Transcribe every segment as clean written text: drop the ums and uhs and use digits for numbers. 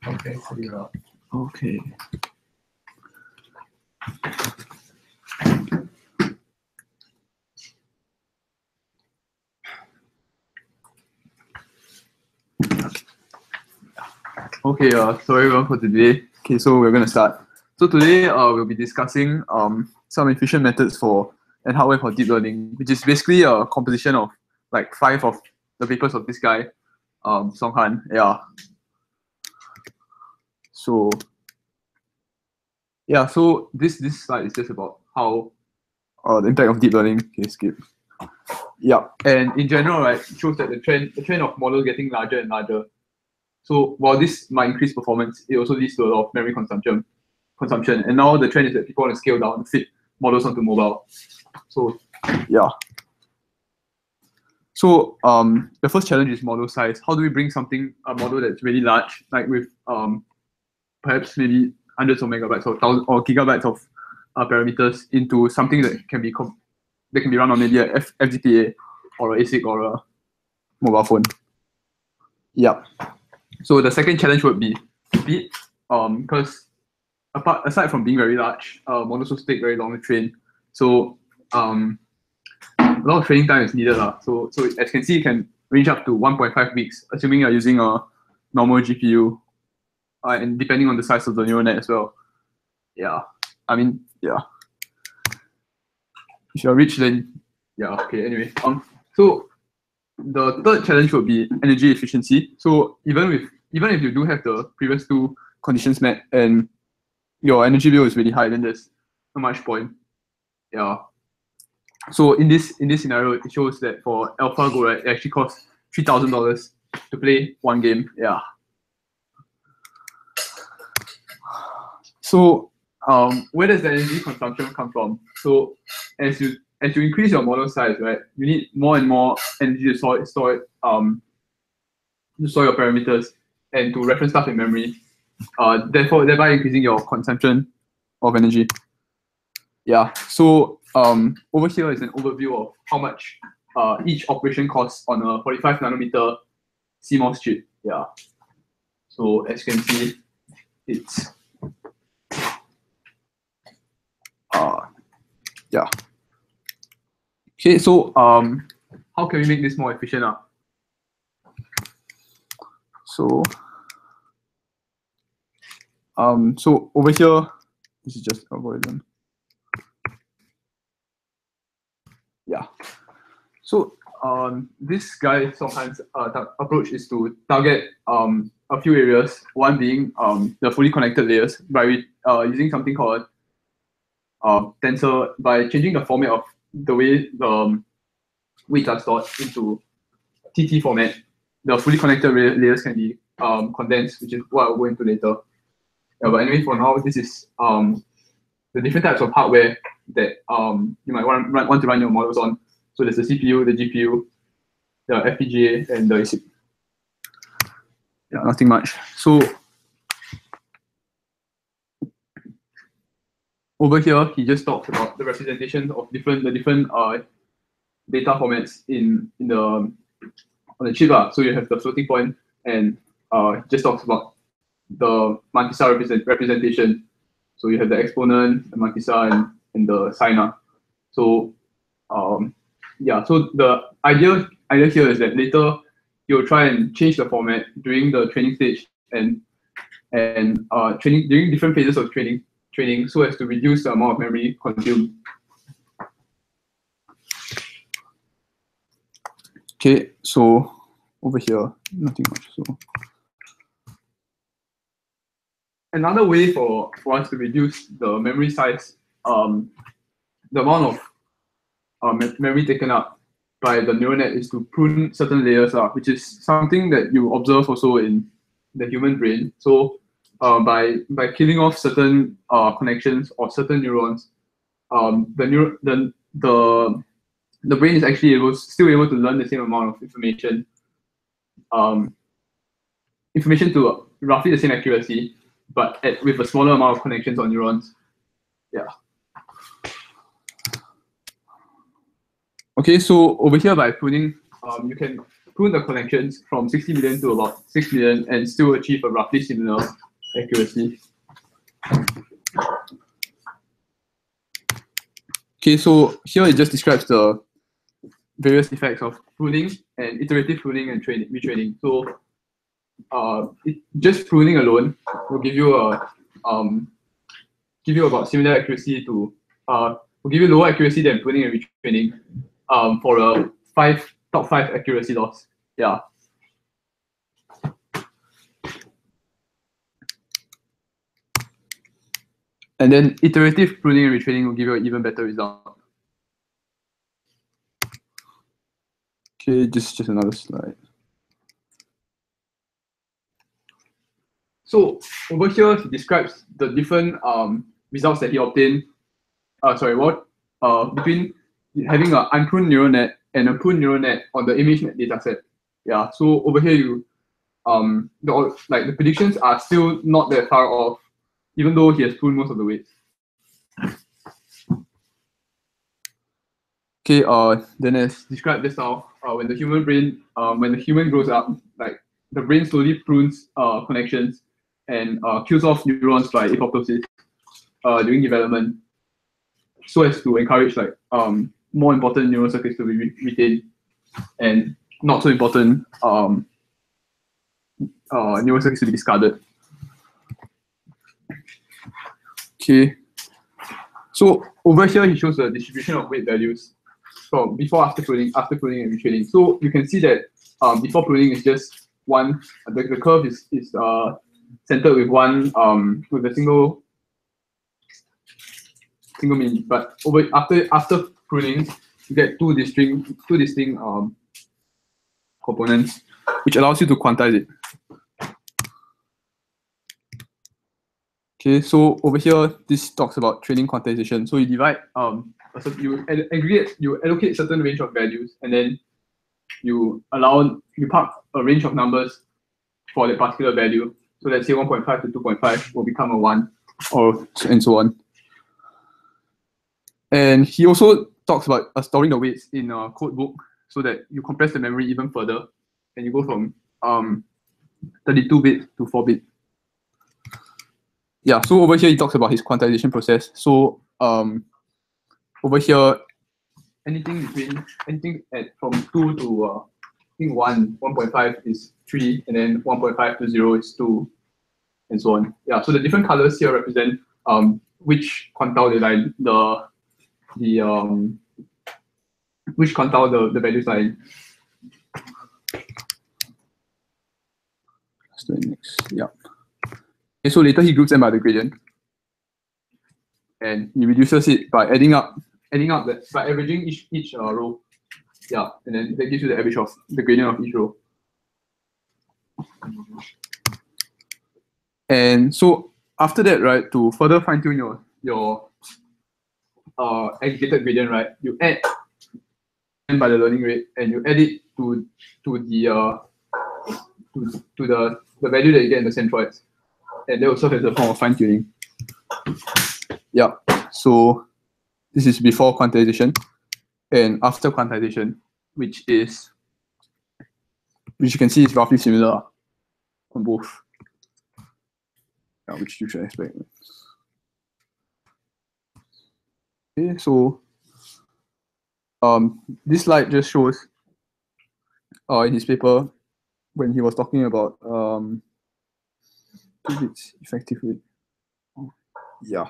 Okay, figure it out. Okay. Okay, sorry everyone for today. Okay, so we're gonna start. So today we'll be discussing some efficient methods for and hardware for deep learning, which is basically a composition of like 5 of the papers of this guy, Song Han. Yeah. So yeah, so this slide is just about how the impact of deep learning. Okay, skip. Yeah, and in general, right, it shows that the trend of models getting larger and larger. So while this might increase performance, it also leads to a lot of memory consumption. And now the trend is that people want to scale down, fit models onto mobile. So yeah. So the first challenge is model size. How do we bring a model that's really large, like with perhaps maybe hundreds of megabytes or thousands or gigabytes of parameters into something that can be run on maybe a FGPA or a ASIC or a mobile phone. Yeah. So the second challenge would be speed, because aside from being very large, models also take very long to train. So a lot of training time is needed. So as you can see, it can range up to 1.5 weeks, assuming you're using a normal GPU, and depending on the size of the neural net as well. Yeah, I mean, yeah. If you're rich, then yeah, okay. Anyway, so the third challenge would be energy efficiency. So even if you do have the previous two conditions met and your energy bill is really high, then there's not much point. Yeah. So in this scenario, it shows that for AlphaGo, right, it actually costs $3,000 to play one game. Yeah. So where does the energy consumption come from? So as you increase your model size, right, you need more and more energy to store your parameters and to reference stuff in memory. Thereby increasing your consumption of energy. Yeah. So over here is an overview of how much each operation costs on a 45 nanometer CMOS chip. Yeah. So as you can see, it's yeah. Okay, so how can we make this more efficient? So so over here, this is just algorithm. Yeah. So this guy Song Han's approach is to target a few areas. One being the fully connected layers by using something called tensor, by changing the format of the way the weights are stored into TT format. The fully connected layers can be condensed, which is what I'll go into later. Yeah, but anyway, for now, this is the different types of hardware that you might want to run your models on. So there's the CPU, the GPU, the FPGA, and the ASIC. Yeah, nothing much. So over here, he just talks about the representation of the different data formats on the chip. So you have the floating point, and just talks about the mantissa representation. So you have the exponent, the mantissa, and the sign. So yeah, so the idea here is that later you'll try and change the format during the training stage and training during different phases of training so as to reduce the amount of memory consumed. Okay, so over here, nothing much. So another way for us to reduce the memory size, the amount of memory taken up by the neural net, is to prune certain layers, which is something that you observe also in the human brain. So by killing off certain connections or certain neurons, the brain is actually still able to learn the same amount of information to roughly the same accuracy, but with a smaller amount of connections or neurons. Yeah. Okay, so over here by pruning, you can prune the connections from 60 million to about 6 million and still achieve a roughly similar accuracy. Okay, so here it just describes the various effects of pruning and iterative pruning and retraining. So just pruning alone will give you about similar accuracy to will give you lower accuracy than pruning and retraining for a top 5 accuracy loss. Yeah. And then iterative pruning and retraining will give you an even better result. Okay, just another slide. So over here, he describes the different results that he obtained. Between having an unpruned neural net and a pruned neural net on the ImageNet dataset. Yeah. So over here, the predictions are still not that far off, even though he has pruned most of the weights. Okay. Then as described just now, when the human grows up, like the brain slowly prunes connections and kills off neurons by apoptosis during development, so as to encourage more important neural circuits to be retained and not so important neural circuits to be discarded. Okay. So over here he shows the distribution of weight values from before, after pruning, and retraining. So you can see that before pruning is just one. The curve is centered with one with a single mean. But after pruning, you get two distinct components, which allows you to quantize it. Okay, so over here, this talks about training quantization. So you divide, you allocate certain range of values, and then you park a range of numbers for that particular value. So let's say 1.5 to 2.5 will become a 1, and so on. And he also talks about storing the weights in a code book so that you compress the memory even further, and you go from 32-bit to 4-bit. Yeah, so over here he talks about his quantization process. So over here, anything from 2 to I think 1.5 is 3, and then 1.5 to 0 is 2, and so on. Yeah, so the different colors here represent which quantile which quantile the values are in. Next, yeah. Okay, so later he groups them by the gradient, and he reduces it by adding up by averaging each row. Yeah, and then that gives you the average of the gradient of each row. And so after that, right, to further fine tune your aggregated gradient, right, you add by the learning rate, and you add it to the value that you get in the centroids, and that will serve as a form of fine tuning. Yeah. So this is before quantization, and after quantization, which you can see is roughly similar on both. Yeah, which you should expect. Okay, so this slide just shows in his paper when he was talking about 2 bits effectively. Yeah.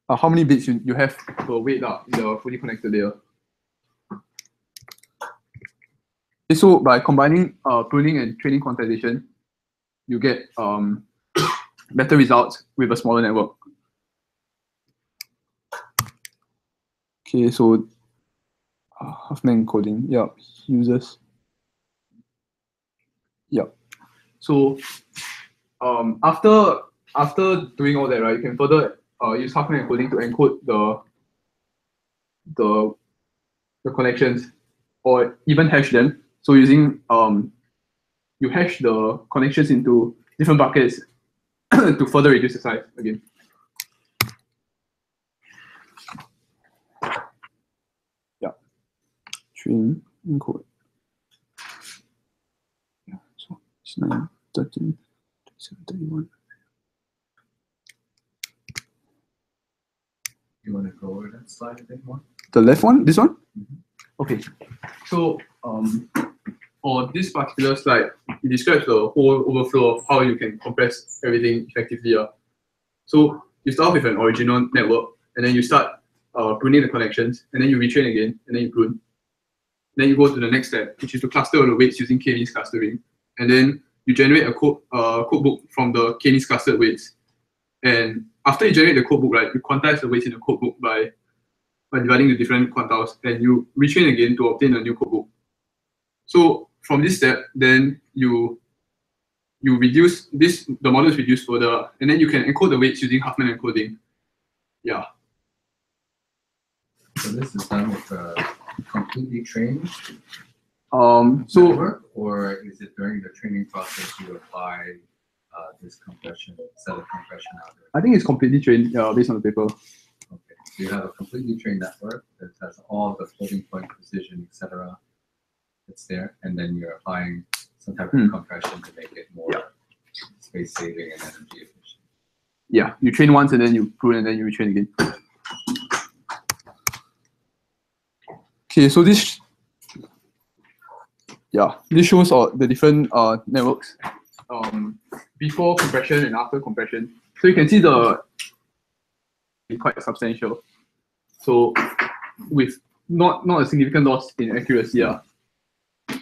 How many bits you have per weight in the fully connected layer. Okay, so by combining pruning and training quantization, you get better results with a smaller network. Okay, so Huffman encoding, yeah, users. Yeah. So after doing all that, right, you can further use Huffman encoding to encode the connections, or even hash them. So using you hash the connections into different buckets to further reduce the size again. Yeah. Train encode. 9, 13, 27, 31. You want to go over that slide a bit more? The left one? This one? Mm-hmm. Okay. So on this particular slide, it describes the whole overflow of how you can compress everything effectively. So you start with an original network, and then you start pruning the connections, and then you retrain again, and then you prune. Then you go to the next step, which is to cluster all the weights using k-means clustering. And then you generate a codebook from the k-means clustered weights. And after you generate the codebook, right, you quantize the weights in the codebook by dividing the different quantiles, and you retrain again to obtain a new codebook. So from this step, then you reduce this, the model is reduced further, and then you can encode the weights using Huffman encoding. Yeah. So this is done with a completely trained So network, or is it during the training process you apply this compression, set of compression algorithm? I think it's completely trained based on the paper. Okay, so you have a completely trained network that has all the floating point precision, etc. It's there, and then you're applying some type of compression to make it more space saving and energy efficient. Yeah, you train once and then you prune and then you retrain again. Okay, so this shows the different networks before compression and after compression. So you can see quite substantial. So with not a significant loss in accuracy.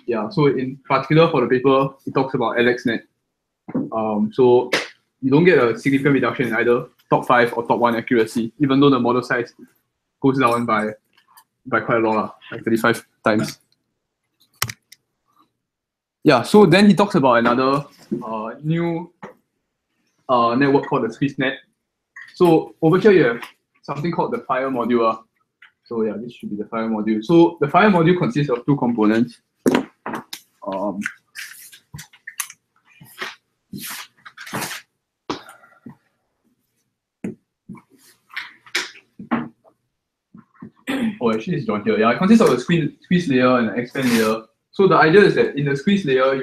Yeah, so in particular for the paper, it talks about LXNet. So you don't get a significant reduction in either top 5 or top 1 accuracy, even though the model size goes down by quite a lot, like 35 times. Yeah, so then he talks about another new network called the SqueezeNet. So over here you have something called the fire module. So yeah, this should be the fire module. So the fire module consists of 2 components. Oh, actually it's drawn here. Yeah, it consists of a squeeze layer and an expand layer. So the idea is that in the squeeze layer,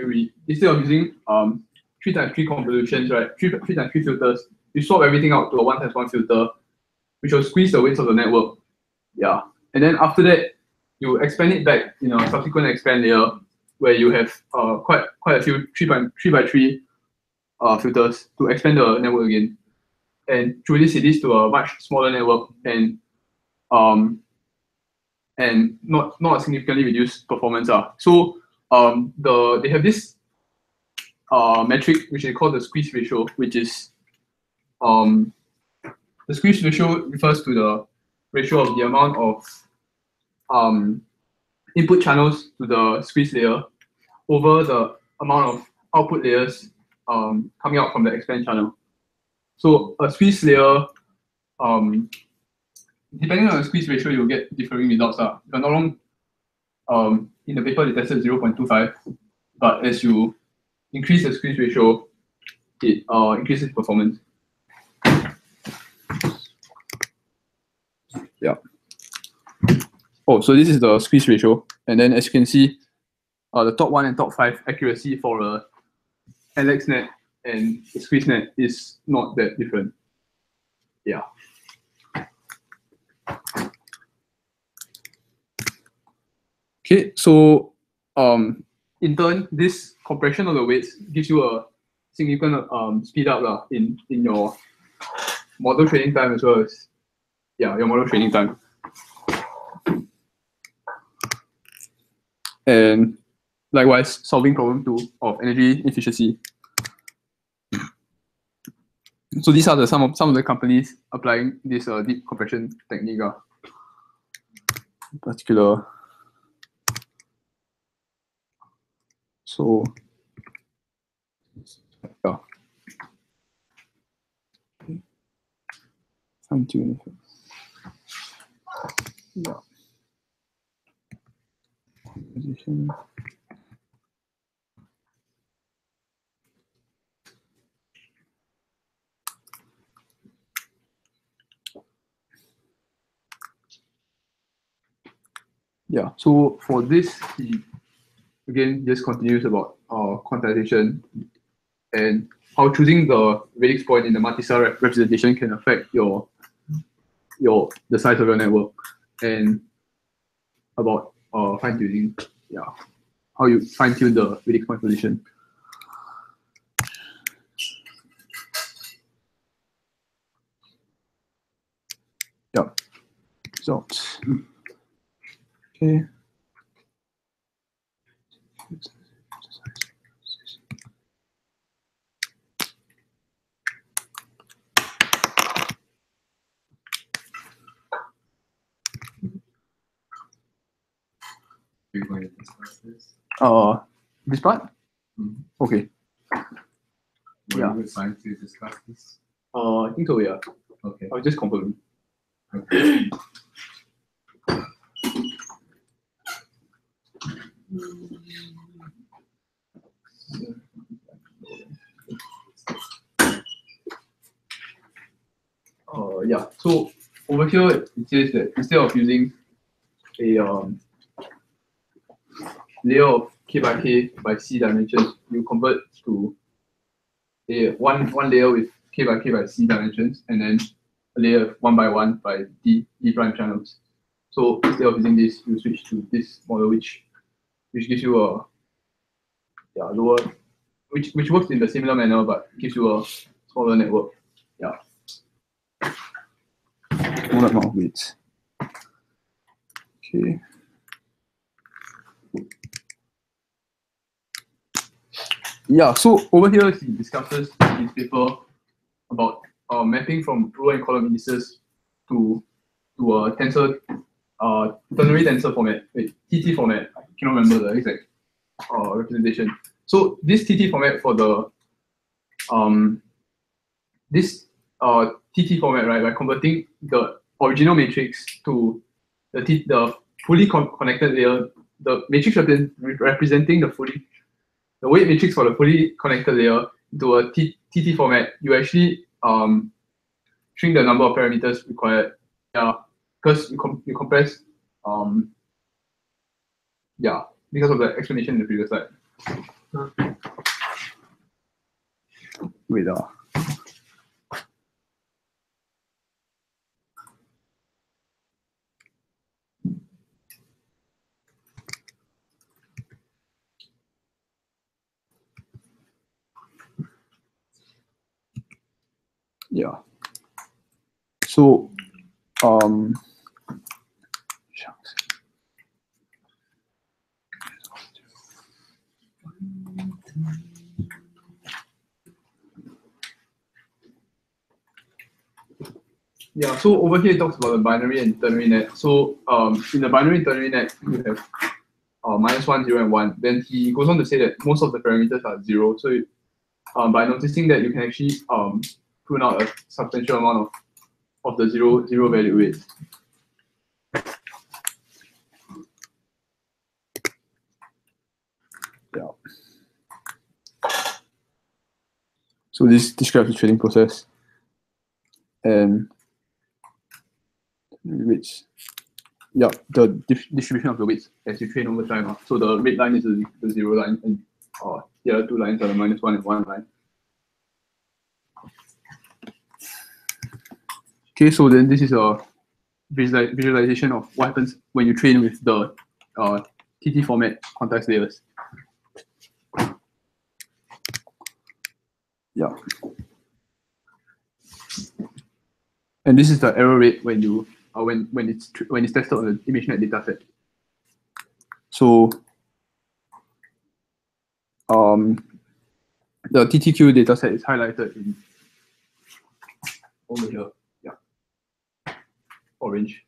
instead of using 3x3 convolutions, right, 3x3 filters, you swap everything out to a 1x1 filter, which will squeeze the weights of the network. Yeah, and then after that, you expand it back in a subsequent expand layer where you have quite a few 3x3 filters to expand the network again. And through this, it leads to a much smaller network and not significantly reduced performance. So they have this metric which they call the squeeze ratio, which is the squeeze ratio refers to the ratio of the amount of input channels to the squeeze layer over the amount of output layers coming out from the expand channel. So a squeeze layer, depending on the squeeze ratio, you'll get differing results. If I'm not wrong, in the paper they tested 0.25, but as you increase the squeeze ratio, it increases performance. Yeah. Oh, so this is the squeeze ratio, and then as you can see, the top 1 and top 5 accuracy for a LXNet and the SqueezeNet is not that different. Yeah. Okay, so in turn, this compression of the weights gives you a significant speed up in your model training time as well as your model training time. And likewise, solving problem 2 of energy efficiency. So these are some of the companies applying this deep compression technique. In particular, so yeah. Fine tune. Yeah. Position. Yeah, so for this, he again just continues about quantization, and how choosing the radix point in the multi-cell representation can affect the size of your network, and about fine-tuning, how you fine-tune the radix point position. Yeah. Results. Okay. You're going to discuss this? This part? Mm-hmm. Okay. Were you assigned to discuss this? I think so, yeah. Okay. I'll just confirm. Okay. Yeah, so over here it says that instead of using a layer of k by k by c dimensions, you convert to a one layer with k by c dimensions, and then a layer 1 by 1 by d prime channels. So instead of using this, you switch to this model, which gives you a lower, which works in the similar manner but gives you a smaller network. Yeah. Smaller amount of weights. Okay. Yeah, so over here he discusses in his paper about mapping from row and column indices to a tensor, ternary tensor format, TT format. I cannot remember the exact representation. So this TT format for the TT format, right, by converting the original matrix to the fully connected layer, the matrix representing the weight matrix for the fully connected layer into a TT format, you actually shrink the number of parameters required. Yeah, because you compress. Yeah, because of the explanation in the previous slide. Wait. Yeah. So, shucks. Yeah, so over here it talks about the binary and ternary net. So in the binary and ternary net, you have -1, 0, and 1. Then he goes on to say that most of the parameters are 0. So by noticing that, you can actually prune out a substantial amount of the zero value weight. Yeah. So this describes the training process. And weights. Yeah, the distribution of the weights as you train over time. So the red line is the 0 line, and the other 2 lines are the -1 and 1 line. Okay, so then this is a visualization of what happens when you train with the TT format quantized layers. Yeah. And this is the error rate when you when it's tested on the ImageNet dataset. So the TTQ dataset is highlighted in over here. Yeah. Orange.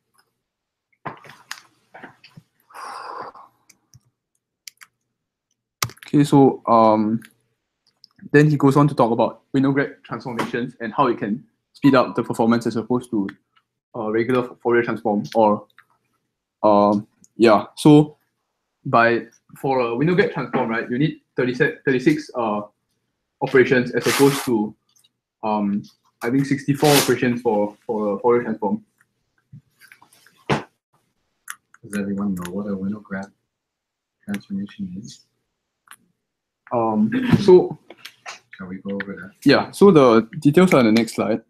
Okay, so then he goes on to talk about Winograd transformations and how it can speed up the performance as opposed to regular Fourier transform. Or yeah, so for a Winograd transform, right, you need 36 operations as opposed to I think 64 operations for a Fourier transform. Does everyone know what a Winograd transformation is? So Shall we go over that? yeah, so the details are on the next slide.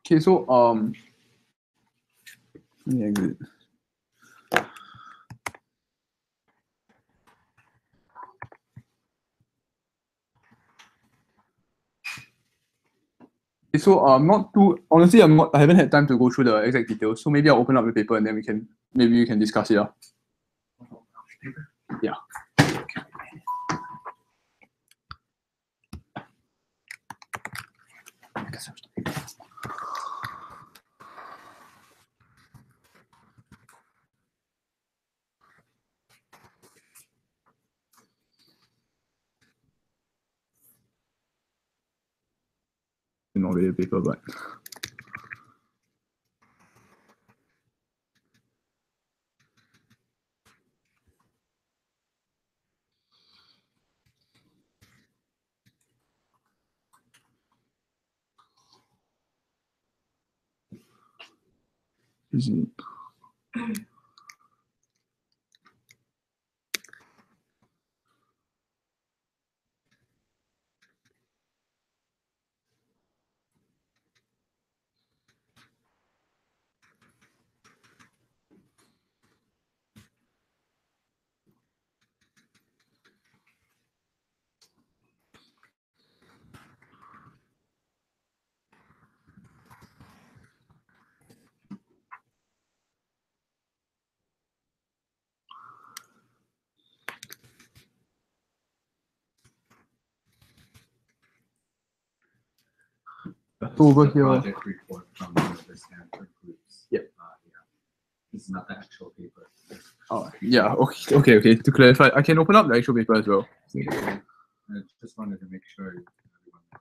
Okay, so yeah, good. Okay, so not too honestly, I haven't had time to go through the exact details. So maybe I'll open up the paper and then we can discuss it. Yeah. Not really a paper, but is it? So over This is the here. project report from one of the Stanford groups. Yep. Yeah. This is not the actual paper. Oh yeah, okay. To clarify, I can open up the actual paper as well. I just wanted to make sure everyone knows.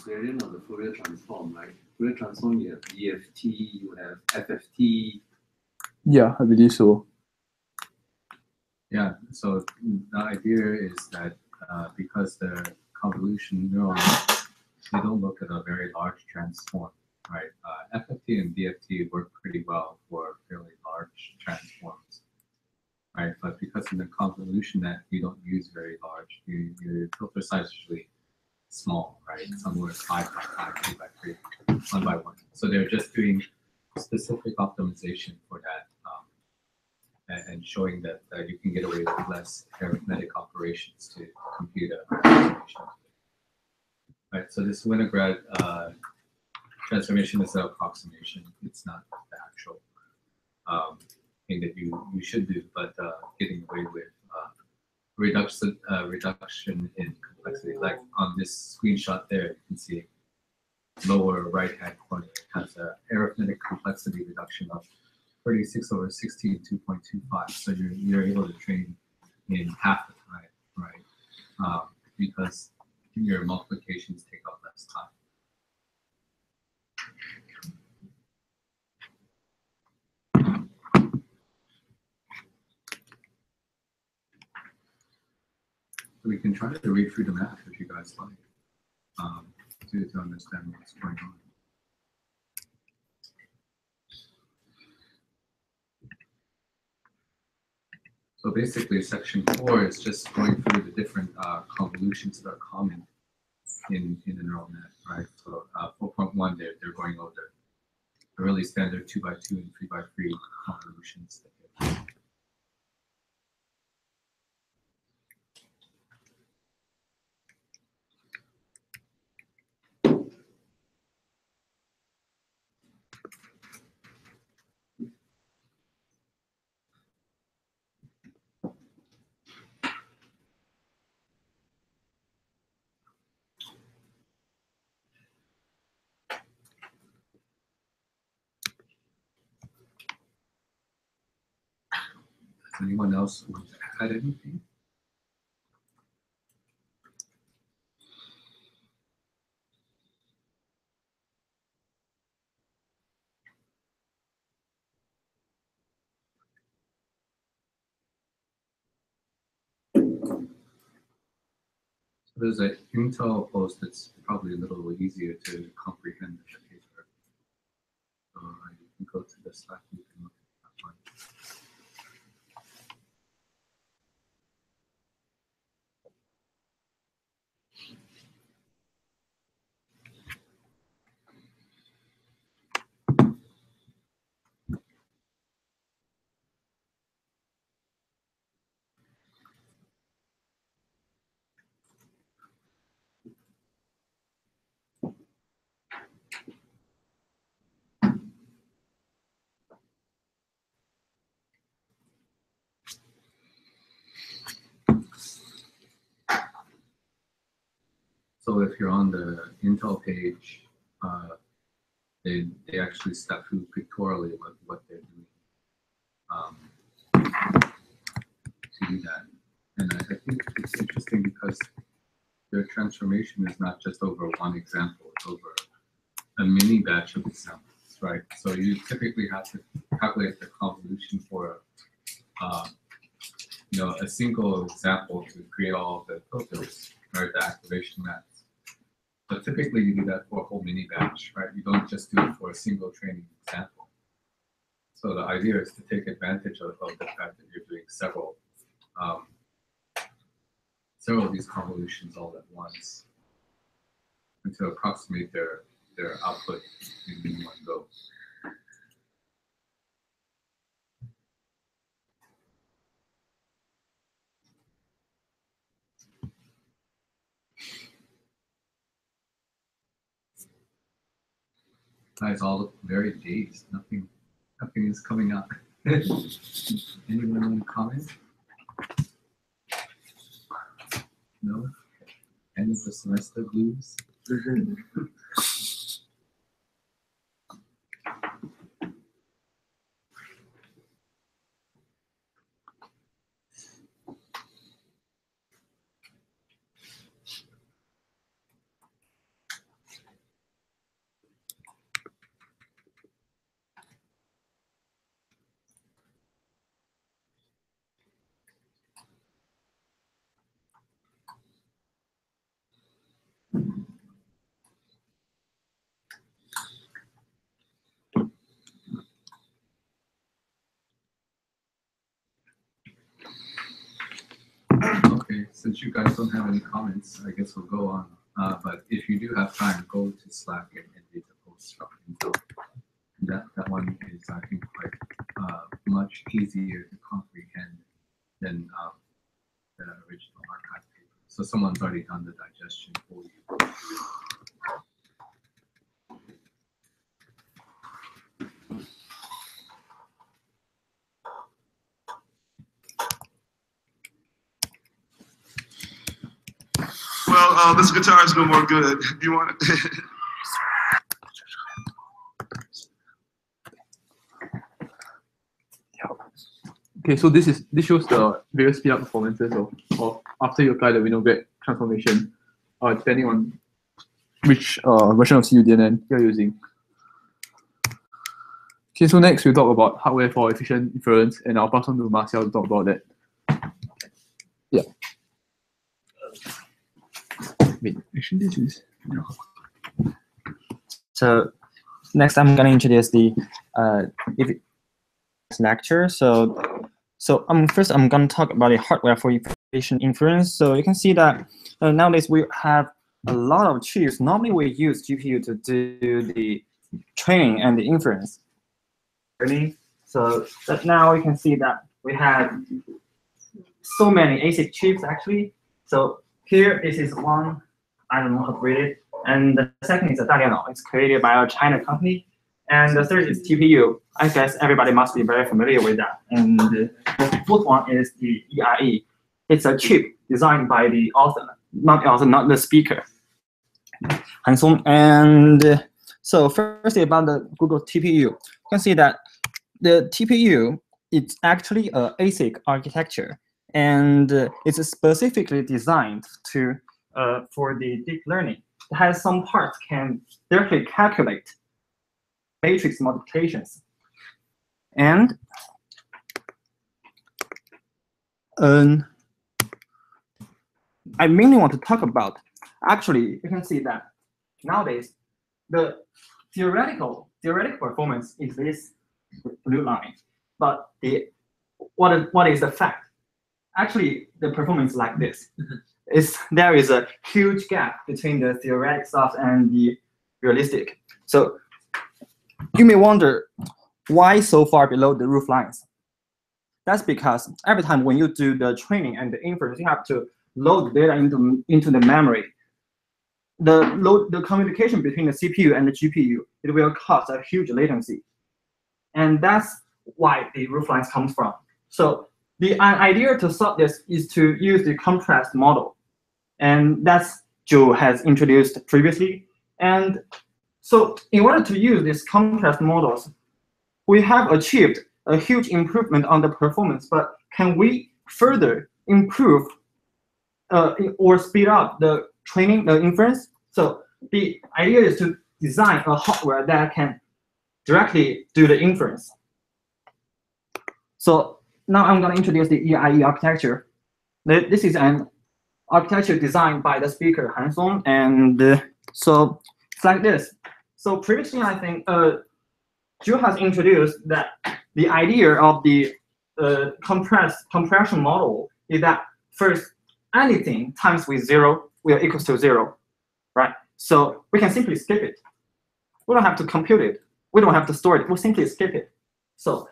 variant of the Fourier transform, right? Fourier transform, you have DFT, you have FFT. Yeah, I believe so. Yeah, so the idea is that because the convolution neurons, they don't look at a very large transform, right? FFT and DFT work pretty well for fairly large transforms, right? But because in the convolution net, you don't use very large, your filter size is usually small, right? Somewhere 5 by 5, 3 by 3, 1 by 1. So they're just doing specific optimization for that. And showing that you can get away with less arithmetic operations to compute a transformation. Right, so this Winograd transformation is an approximation. It's not the actual thing that you should do, but getting away with reduction in complexity. Like on this screenshot there, you can see lower right-hand corner has an arithmetic complexity reduction of 36 over 16, 2.25. So you're able to train in half the time, right? Because your multiplications take up less time. So we can try to read through the math if you guys like, to understand what's going on. So basically, section 4 is just going through the different convolutions that are common in the neural net, right? So 4.1, they're going over the really standard 2 by 2 and 3 by 3 convolutions. Does anyone else want to add anything? So there's an Intel post that's probably a little easier to comprehend than the paper. So you can go to the Slack, you can look at that one. So if you're on the Intel page, they actually step through pictorially what they're doing to do that. And I think it's interesting because their transformation is not just over one example, it's over a mini batch of examples, right? So you typically have to calculate the convolution for a single example to create all of the filters, right? The activation maps. But typically you do that for a whole mini batch, right? You don't just do it for a single training example. So the idea is to take advantage of the fact that you're doing several of these convolutions all at once and to approximate their output in one go. Guys all look very dazed. Nothing is coming out. Anyone want to comment? No? End of the semester blues? since you guys don't have any comments, I guess we'll go on. But if you do have time, go to Slack and read the post from Intel. That one is, I think, quite much easier to comprehend than the original archive paper. So someone's already done the digestion for you. Well, this guitar is no more good. Do you want it? Okay, so this shows the various speed up performances of after you apply the vinaigrette transformation, depending on which version of CUDNN you're using. Okay, so next we'll talk about hardware for efficient inference, and I'll pass on to Marcel to talk about that. Yeah. Wait, actually this is So next I'm going to introduce the lecture. So first I'm going to talk about the hardware for efficient inference. So you can see that nowadays we have a lot of chips. Normally we use GPU to do the training and the inference. So that now you can see that we have so many ASIC chips actually. So here this is one, I don't know how to read it, and the second is a Dalian. It's created by a China company, and the third is TPU. I guess everybody must be very familiar with that. And the fourth one is the EIE. It's a chip designed by the author, not the speaker. And so firstly about the Google TPU, you can see that the TPU is actually a ASIC architecture, and it's specifically designed to for the deep learning. It has some parts can directly calculate matrix multiplications, and I mainly want to talk about. Actually, you can see that nowadays the theoretical performance is this blue line, but what is the fact? Actually, the performance is like this. There is a huge gap between the theoretic stuff and the realistic. So you may wonder why so far below the roof lines. That's because every time when you do the training and the inference, you have to load the data into the memory. The communication between the CPU and the GPU, it will cause a huge latency. And that's why the roof lines comes from. So the idea to solve this is to use the contrast model. And that's Joe has introduced previously. And so in order to use these contrast models, we have achieved a huge improvement on the performance, but can we further improve or speed up the training, the inference? So the idea is to design a hardware that can directly do the inference. So now I'm going to introduce the EIE architecture. This is an architecture designed by the speaker Han Song, and so it's like this. So previously, I think Joe has introduced that the idea of the compression model is that first anything times with 0 will equals to 0, right? So we can simply skip it. We don't have to compute it. We don't have to store it. We'll simply skip it. So,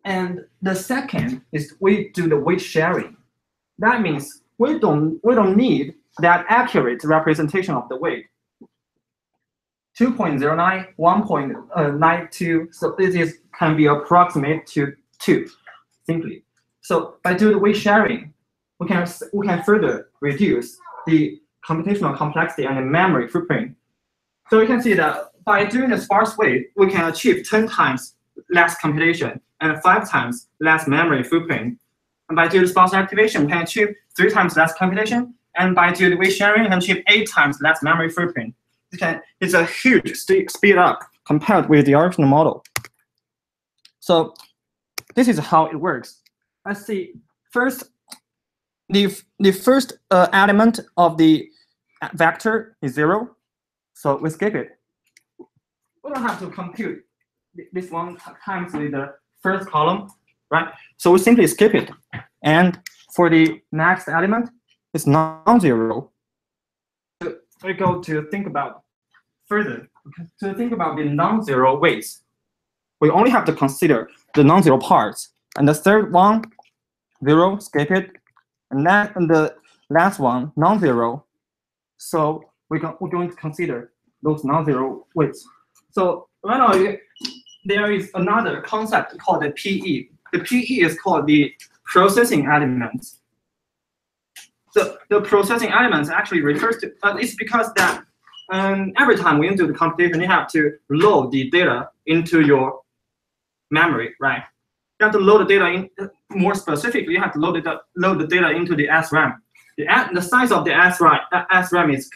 and the second is we do the weight sharing. That means we don't need that accurate representation of the weight. 2.09, 1.92. So this can be approximate to 2, simply. So by doing the weight sharing, we can further reduce the computational complexity and the memory footprint. So you can see that by doing the sparse weight, we can achieve 10 times less computation and 5 times less memory footprint. And by doing the sparse activation, we can achieve 3 times less computation. And by doing the weight sharing, we can achieve 8 times less memory footprint. It's a huge speed up compared with the original model. So this is how it works. Let's see. First, the first element of the vector is 0. So we skip it. We don't have to compute this one times with the first column, right? So we simply skip it. And for the next element, it's non-zero. We go to think about further. To think about the non-zero weights, we only have to consider the non-zero parts. And the third one, 0, skip it. And the last one, non-zero. So we're going to consider those non-zero weights. So right now, there is another concept called the PE. The PE is called the processing elements. The processing elements actually refers to, it's because that every time when you do the computation, you have to load the data into your memory, right? You have to load the data in, more specifically, you have to load the data into the SRAM. The size of the SRAM is,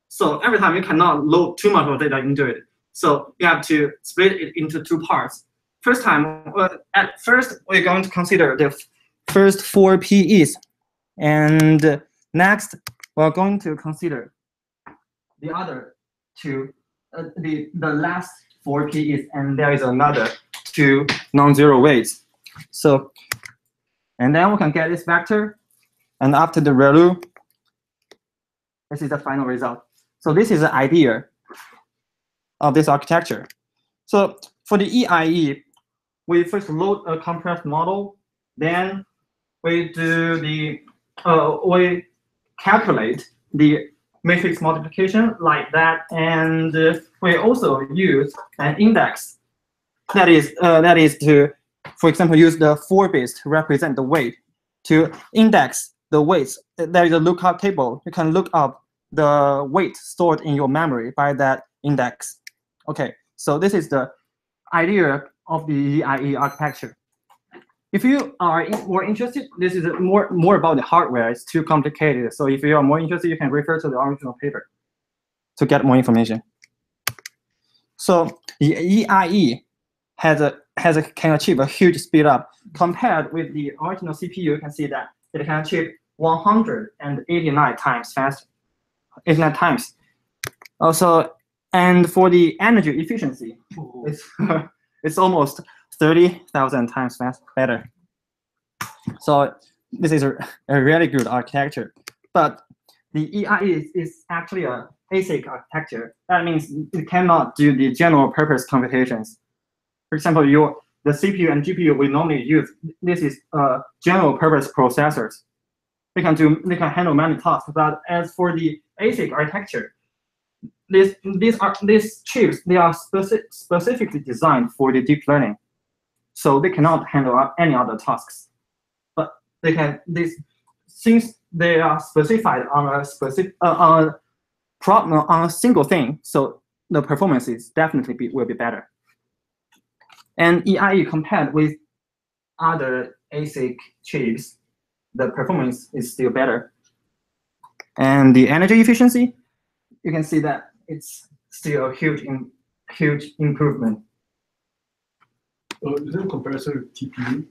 so every time you cannot load too much of data into it. So you have to split it into two parts. At first, we're going to consider the first 4 PEs. And next, we're going to consider the other 2, the last 4 PEs, and there is another 2 non-zero weights. So, and then we can get this vector, and after the ReLU, this is the final result. So this is the idea of this architecture. So for the EIE, we first load a compressed model, then we do the we calculate the matrix multiplication like that, and we also use an index that is to, for example, use the 4 bits to represent the weight to index the weights. There is a lookup table. You can look up the weight stored in your memory by that index. Okay, so this is the idea of the EIE architecture. If you are more interested, this is more about the hardware. It's too complicated. So if you are more interested, you can refer to the original paper to get more information. So the EIE can achieve a huge speed up compared with the original CPU. You can see that it can achieve 189 times faster, 89 times. Also, and for the energy efficiency, it's almost 30,000 times better. So this is a really good architecture. But the EIE is actually an ASIC architecture. That means it cannot do the general purpose computations. For example, the CPU and GPU we normally use, this is general purpose processors. They can handle many tasks. But as for the ASIC architecture, these chips, they are specifically designed for the deep learning. So they cannot handle any other tasks. But they can, since they are specified on a specific problem on a single thing, so the performance is definitely will be better. And EIE compared with other ASIC chips, the performance is still better. And the energy efficiency, you can see that it's still a huge improvement. Is there a comparison with TPU?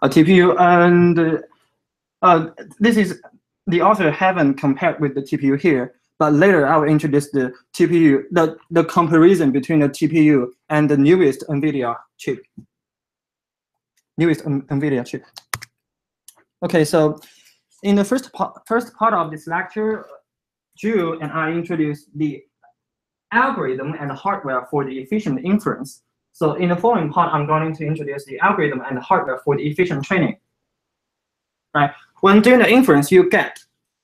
A TPU, and this is the author haven't compared with the TPU here, but later I will introduce the TPU, the comparison between the TPU and the newest NVIDIA chip. Okay, so in the first part of this lecture, Drew and I introduced the algorithm and hardware for the efficient inference. So in the following part, I'm going to introduce the algorithm and hardware for the efficient training. Right? When doing the inference, you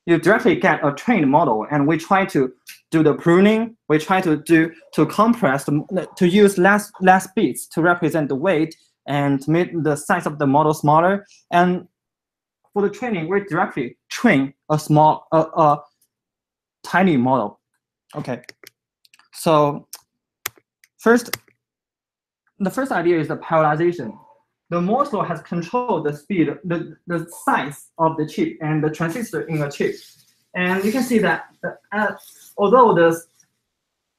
directly get a trained model, and we try to do the pruning. We try to compress, to use less bits to represent the weight and to make the size of the model smaller. And for the training, we directly train a tiny model. Okay. So the first idea is the parallelization. The Moore's law has controlled the speed, the size of the chip and the transistor in a chip. And you can see that although the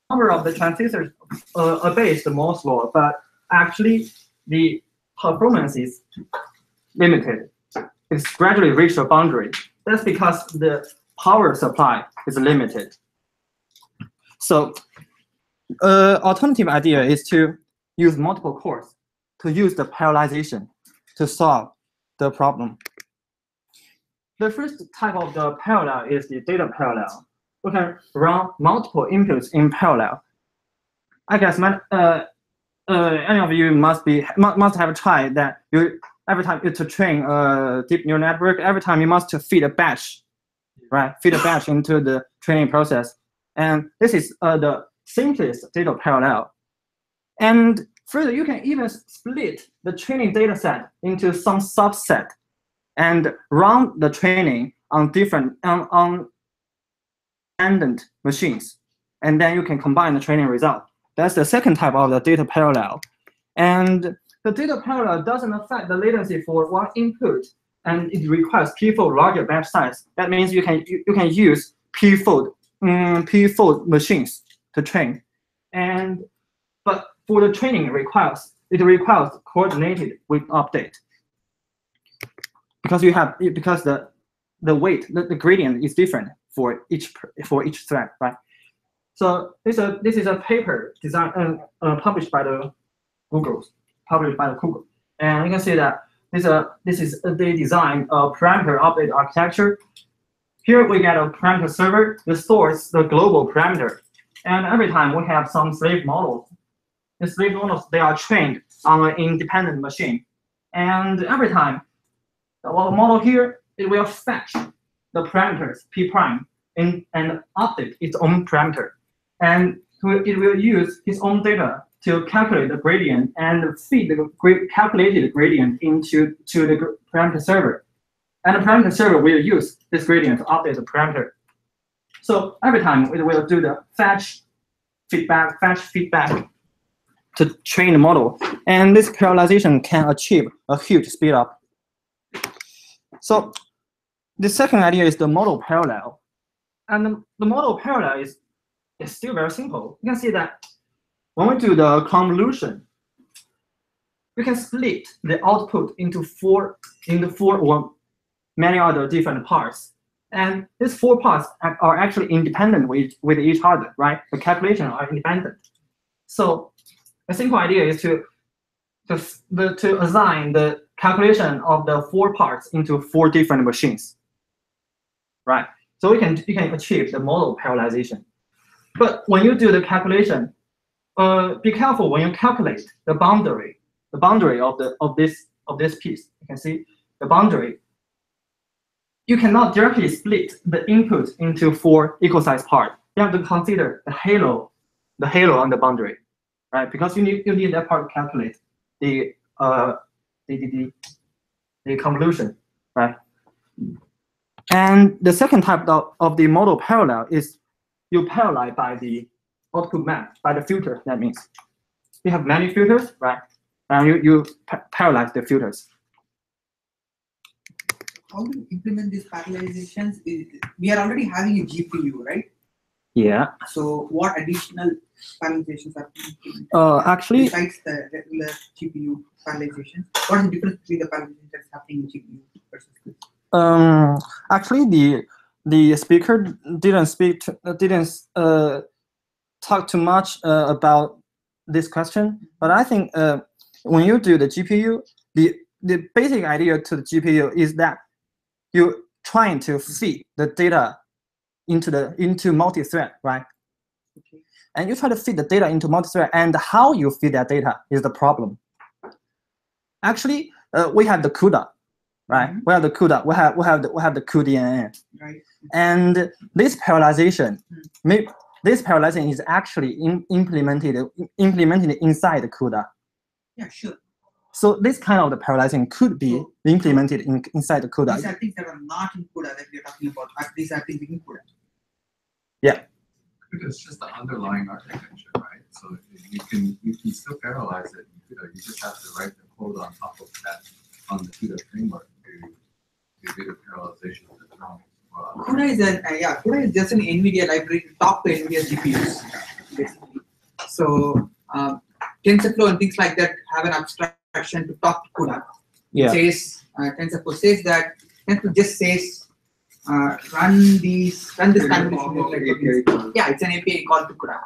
number of the transistors obeys the Moore's law, but actually the performance is limited. It's gradually reached a boundary. That's because the power supply is limited. So alternative idea is to use multiple cores, to use the parallelization to solve the problem. the first type of the parallel is the data parallel. We can run multiple inputs in parallel. I guess any of you must have tried that. Every time to train a deep neural network, every time you must feed a batch, right? Feed a batch into the training process, and this is the simplest data parallel. And further, you can even split the training data set into some subset and run the training on different on independent machines, and then you can combine the training result. That's the second type of the data parallel. And the data parallel doesn't affect the latency for one input, and it requires p-fold larger batch size. That means you can use p-fold machines to train. But for the training, it requires coordinated weight update, because the weight, the gradient is different for each thread, right? So this is a paper designed published by the Google, and you can see that they designed a parameter update architecture. Here we get a parameter server that stores the global parameter, and every time we have some slave models. The slave models, they are trained on an independent machine, and every time the model here, it will fetch the parameters p prime and update its own parameter, and it will use its own data to calculate the gradient and feed the calculated gradient into the parameter server, and the parameter server will use this gradient to update the parameter. So every time it will do the fetch feedback to train the model, and this parallelization can achieve a huge speed up. So the second idea is the model parallel, and the model parallel is still very simple. You can see that when we do the convolution, we can split the output into four or many other different parts, and these four parts are actually independent with each other, right? The calculations are independent. So a simple idea is to assign the calculation of the four parts into four different machines, right? So we can achieve the model parallelization. But when you do the calculation, be careful when you calculate the boundary of this piece. You can see the boundary. You cannot directly split the input into four equal-sized parts. You have to consider the halo on the boundary, right? Because you need that part to calculate the convolution, right? And the second type of the model parallel is you parallel by the output map, by the filter. That means you have many filters, right? And you parallelize the filters. How do you implement these parallelizations? We are already having a GPU, right? Yeah. So what additional parallelizations are implemented? Actually, besides the regular GPU parallelization, what is the difference between the parallelization that's happening in GPU versus this? Actually, the speaker didn't talk too much about this question, but I think when you do the GPU, the basic idea to the GPU is that you're trying to feed the data into multi-thread, right? Okay. And you try to feed the data into multi-thread, and how you feed that data is the problem. Actually, we have the CUDA, right? Mm-hmm. We have the CUDA. We have the cuDNN. Right. And this parallelization, this parallelization is actually implemented inside the CUDA. Yeah, sure. So this kind of the parallelization could be implemented inside the CUDA. These are things that are not in CUDA that we are talking about. These are things in CUDA. Yeah. It's just the underlying architecture, right? So you can still parallelize it in CUDA. You just have to write the code on top of that on the CUDA framework to do the parallelization of the kernel. CUDA is just an NVIDIA library to talk to NVIDIA GPUs, basically. So TensorFlow and things like that have an abstraction to talk to CUDA. Yeah. It says TensorFlow says that TensorFlow just says run this convolution. Yeah, it's an API called to CUDA.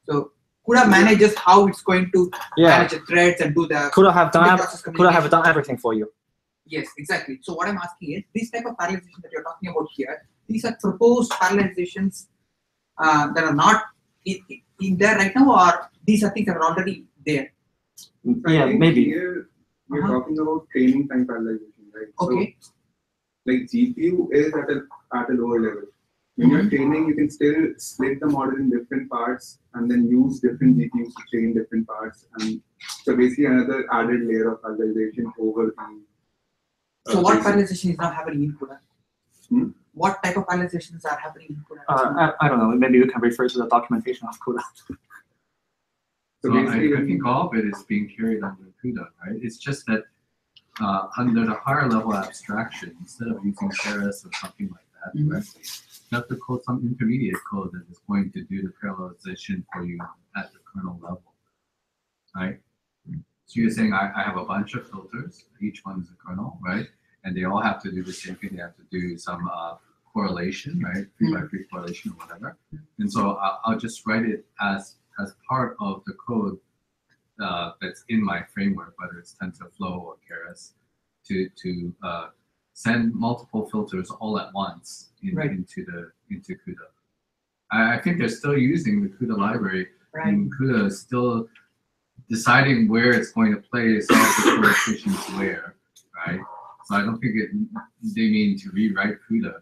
So CUDA manages how it's going to manage the threads and do the CUDA have done everything for you. Yes, exactly. So what I'm asking is, this type of parallelization that you're talking about here, these are proposed parallelizations that are not in there right now, or these are things that are already there? Yeah, maybe. Here we're talking about training time parallelization, right? Okay. So, like GPU is at a lower level. When you're training, you can still split the model in different parts and then use different GPUs to train different parts. And so basically another added layer of parallelization over the. So what parallelization is not happening in CUDA? Hmm? What type of parallelizations are happening in CUDA? I don't know. Maybe you can refer to the documentation of CUDA. So I basically, think all of it is being carried under CUDA, right? It's just that under the higher level abstraction, instead of using Keras or something like that directly, you have to code some intermediate code that is going to do the parallelization for you at the kernel level, right? So you're saying I have a bunch of filters, each one is a kernel, right? And they all have to do the same thing. They have to do some correlation, right? 3x3 correlation or whatever. And so I'll just write it as part of the code that's in my framework, whether it's TensorFlow or Keras, to send multiple filters all at once into CUDA. I think they're still using the CUDA library, and CUDA is still deciding where it's going to place all the coefficients where, right? So I don't think they mean to rewrite CUDA,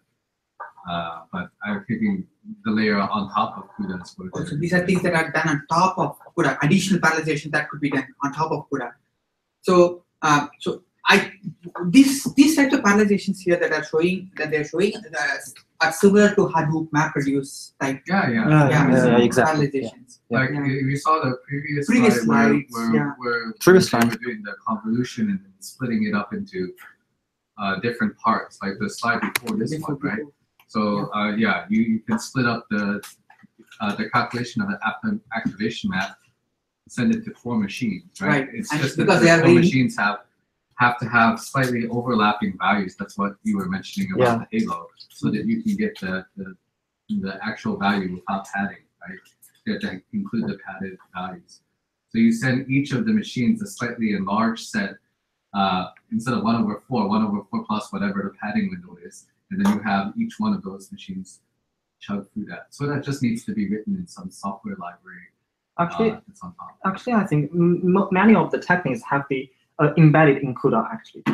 but I'm thinking the layer on top of CUDA is what. So these are things that are done on top of CUDA, additional parallelization that could be done on top of CUDA. So these types of parallelizations here that they're showing are similar to Hadoop MapReduce type. Yeah, exactly. Parallelizations. Yeah. Like we saw the previous Previous slide slides, where Previous they slide. were doing the convolution and then splitting it up into different parts, like the slide before this one, right? So you can split up the calculation of the activation map, send it to 4 machines, right? It's and just because that the 4 really machines have to have slightly overlapping values. That's what you were mentioning about the halo, so that you can get the actual value without padding, right? You have to include the padded values. So you send each of the machines a slightly enlarged set, instead of 1/4, 1/4 plus whatever the padding window is, and then you have each one of those machines chug through that. So that just needs to be written in some software library. That's on top. Actually, I think many of the techniques have been embedded in CUDA actually.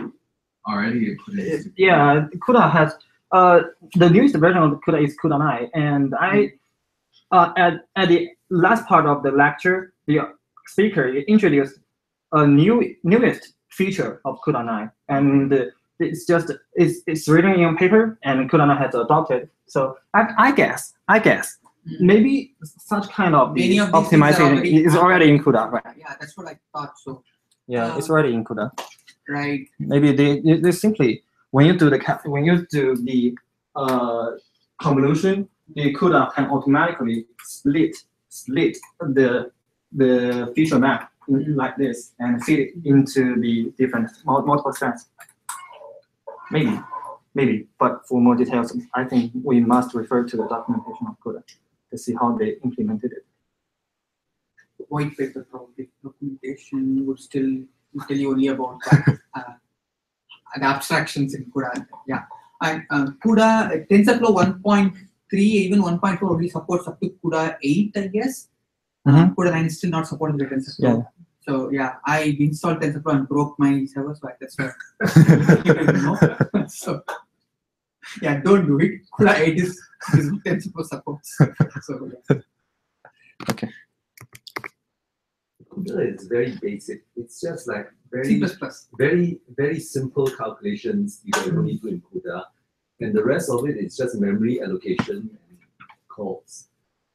Already included. Yeah, CUDA has the newest version of CUDA is CUDA 9, and I at the last part of the lecture, the speaker introduced a newest feature of CUDA 9, and it's written in paper, and CUDA 9 has adopted. So I guess maybe such kind of the optimization is already in CUDA, right? Yeah, that's what I thought. So yeah, it's already in CUDA. Right. Maybe they simply when you do the convolution, the CUDA can automatically split the feature map like this and feed it into the different multiple threads. Maybe, but for more details, I think we must refer to the documentation of CUDA to see how they implemented it. White paper probably documentation would still tell you only about the abstractions in CUDA. Yeah, and CUDA TensorFlow 1.3, even 1.4 only supports up to CUDA 8, I guess. CUDA 9 is still not supporting the TensorFlow. Yeah. So yeah, I installed TensorFlow and broke my server, so that's why. So yeah, don't do it. CUDA 8 is TensorFlow supports. So yeah. Okay. CUDA is very basic. It's just like C++. very simple calculations you can only do in CUDA, and the rest of it is just memory allocation and calls.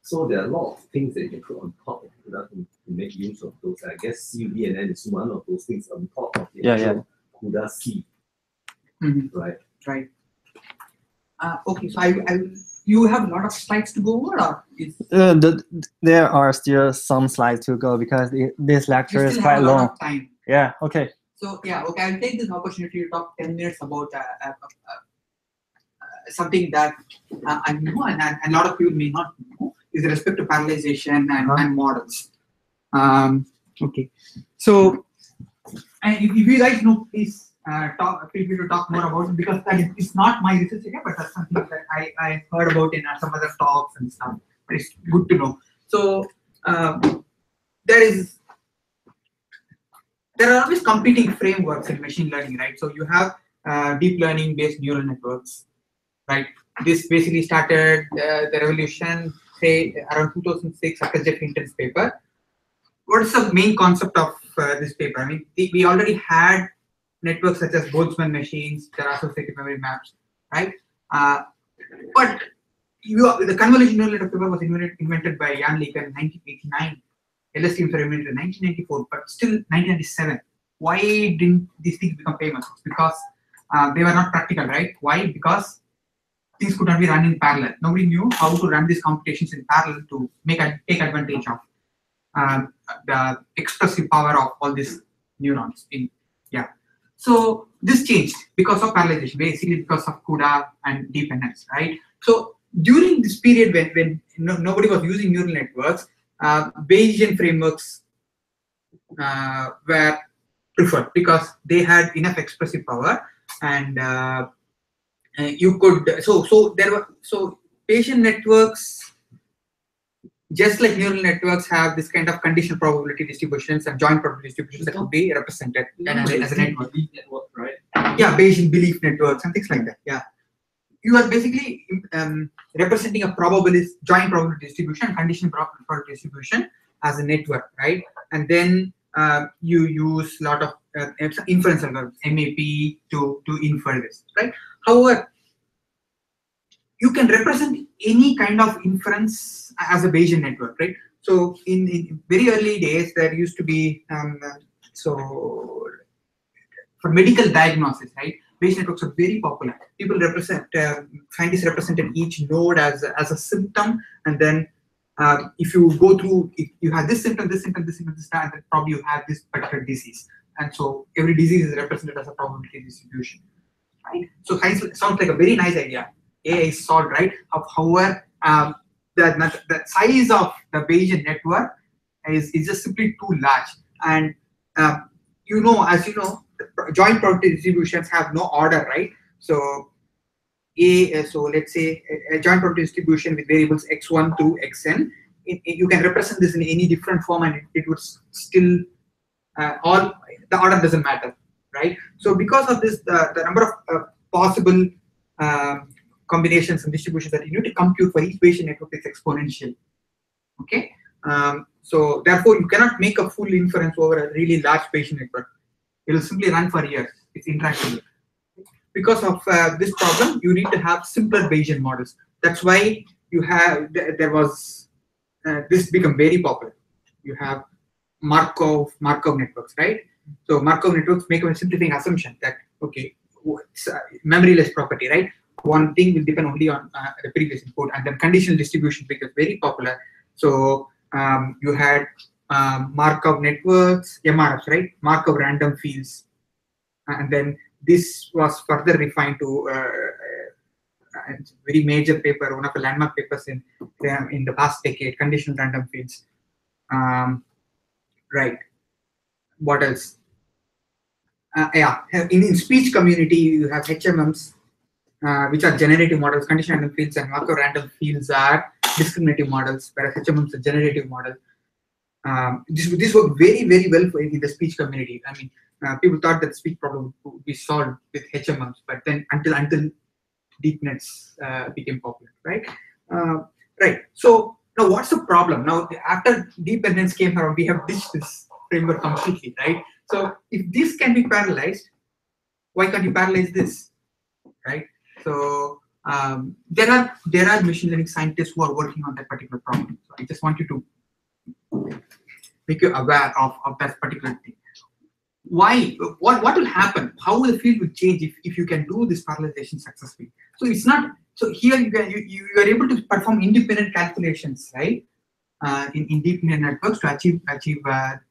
So there are a lot of things that you can put on top of CUDA to make use of those. I guess CUDNN is one of those things on top of the actual CUDA C. Right. Right. Okay, so you have a lot of slides to go over, or there are still some slides to go because this lecture is quite long. A lot of time. Yeah. Okay. So yeah, okay. I'll take this opportunity to talk 10 minutes about something that I know and a lot of people may not know is with respect to parallelization and models. Okay. So, and if you guys know, please feel free to talk more about it, because that is not my research area, but that's something that I heard about in some other talks and stuff. But it's good to know. So there are always competing frameworks in machine learning, right? So you have deep learning based neural networks, right? This basically started the revolution, say around 2006, after Jeff Hinton's paper. What is the main concept of this paper? I mean, we already had networks such as Boltzmann machines, there are associative memory maps, right? But the convolutional neural network paper was invented by Jan Leek in 1989. LSTMs were invented in 1994, but still 1997. Why didn't these things become famous? Because they were not practical, right? Why? Because things could not be run in parallel. Nobody knew how to run these computations in parallel to take advantage of the expressive power of all these neurons. So this changed because of parallelization, basically because of CUDA and deep NS, right? So during this period when nobody was using neural networks, Bayesian frameworks were preferred because they had enough expressive power, and you could so Bayesian networks, just like neural networks, have this kind of conditional probability distributions and joint probability distributions that could be represented as a network. Right? Yeah, Bayesian belief networks and things like that. Yeah, you are basically representing a joint probability distribution, conditional probability distribution as a network, right? And then you use a lot of inference algorithms, MAP, to infer this, right? However, you can represent any kind of inference as a Bayesian network, right? So in very early days, there used to be for medical diagnosis, right? Bayesian networks are very popular. People scientists represented each node as a symptom, and then if you go through, if you have this symptom, this symptom, this symptom, this symptom, then probably you have this particular disease, and so every disease is represented as a probability distribution, right? So science sounds like a very nice idea. AI is solved, right? However, the size of the Bayesian network is just simply too large, and as you know, the joint probability distributions have no order, right? So let's say a joint probability distribution with variables x1 through xn, you can represent this in any different form, and it would still all the order doesn't matter, right? So because of this, the number of possible combinations and distributions that you need to compute for each Bayesian network is exponential. Okay, so therefore you cannot make a full inference over a really large Bayesian network. It will simply run for years. It's intractable. Because of this problem, you need to have simpler Bayesian models. That's why you have this become very popular. You have Markov networks, right? So Markov networks make a simplifying assumption that okay, it's a memoryless property, right? One thing will depend only on the previous input, and then conditional distribution becomes very popular. So you had Markov networks, MRFs, right? Markov random fields, and then this was further refined to a very major paper, one of the landmark papers in the past decade, conditional random fields. Right. What else? In speech community, you have HMMs, which are generative models. Conditional random fields and Markov random fields are discriminative models, whereas HMMs are generative model. This worked very, very well in the speech community. I mean, people thought that speech problem would be solved with HMMs, but then until deep nets became popular, right? Right. So now, what's the problem? Now, after deep nets came around, we have ditched this framework completely, right? So if this can be parallelized, why can't you parallelize this, right? So there are machine learning scientists who are working on that particular problem. So I just want you to make you aware of that particular thing. Why? What will happen? How will the field will change if you can do this parallelization successfully? So it's not. So here you are able to perform independent calculations, right? In deep neural networks to achieve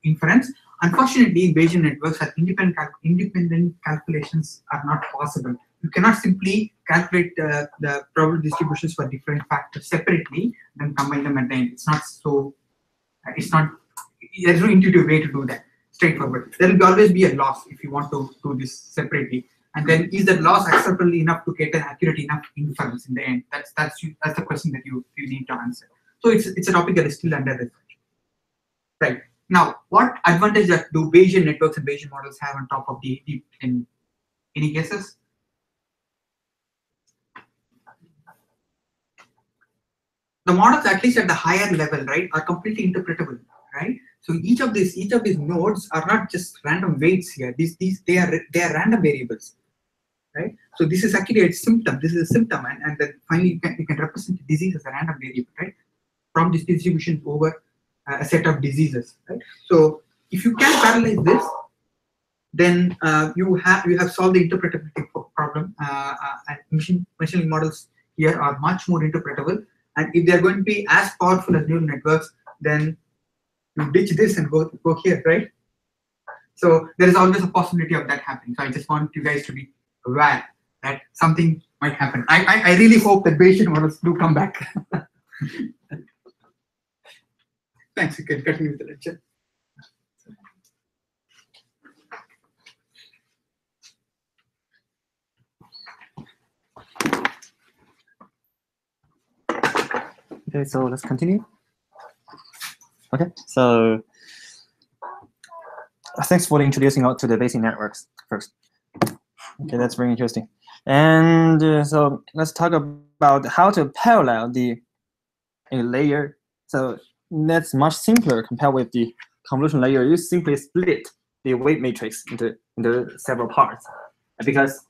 inference. Unfortunately, in Bayesian networks, independent calculations are not possible. You cannot simply calculate the probability distributions for different factors separately, then combine them at the end. It's not so. There's no intuitive way to do that. straightforward. There will always be a loss if you want to do this separately. And then is that loss acceptable enough to get an accurate enough inference in the end? That's the question that you need to answer. So it's a topic that is still under research. Right. Now, what advantage that do Bayesian networks and Bayesian models have on top of the deep in any cases? The models, at least at the higher level, right, are completely interpretable, right? So each of these nodes are not just random weights here. They are random variables, right? So this is actually a symptom. This is a symptom, and then finally you can represent the disease as a random variable, right? From this distribution over a set of diseases, right? So if you can parallelize this, then you have solved the interpretability problem. And machine learning models here are much more interpretable. And if they're going to be as powerful as neural networks, then you ditch this and go here, right? So there is always a possibility of that happening. So I just want you guys to be aware that something might happen. I really hope that Bayesian models do come back. Thanks. You can continue with the lecture. Okay, so let's continue. Okay, so thanks for introducing out to the basic networks first. Okay, that's very interesting. And so let's talk about how to parallel a layer. So that's much simpler compared with the convolution layer. You simply split the weight matrix into several parts, because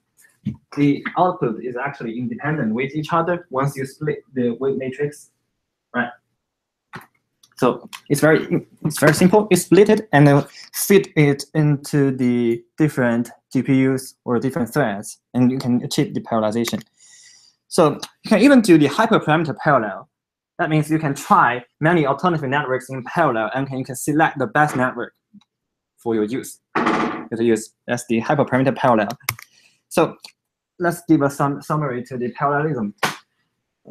the output is actually independent with each other once you split the weight matrix, right? So it's very simple. You split it and then fit it into the different GPUs or different threads, and you can achieve the parallelization. So you can even do the hyperparameter parallel. That means you can try many alternative networks in parallel, and you can select the best network for your use. That's the hyperparameter parallel. So let's give a summary to the parallelism.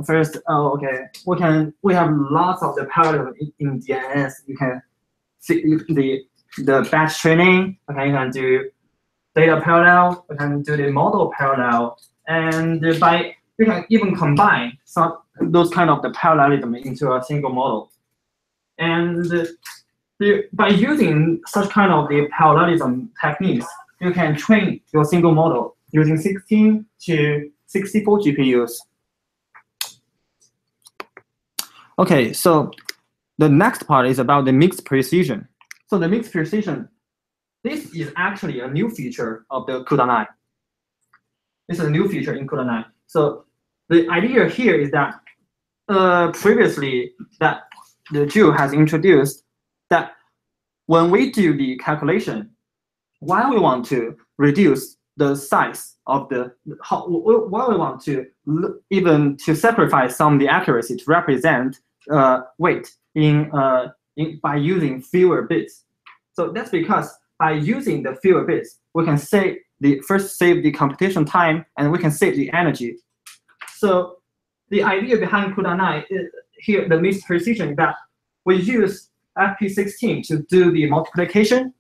First, okay, we have lots of the parallelism in DNS. You can see the batch training. Okay, you can do data parallel. You can do the model parallel, and you can even combine those kind of the parallelism into a single model. And by using such kind of the parallelism techniques, you can train your single model using 16 to 64 GPUs. Okay, so the next part is about the mixed precision. So the mixed precision, this is actually a new feature of the CUDA 9. This is a new feature in CUDA 9. So the idea here is that previously that the Jew has introduced that when we do the calculation, while we want to reduce the size of while we want to even to sacrifice some of the accuracy to represent weight by using fewer bits. So that's because by using the fewer bits, we can save the computation time, and we can save the energy. So the idea behind CUDA 9 is here, the mixed precision, is that we use FP16 to do the multiplication,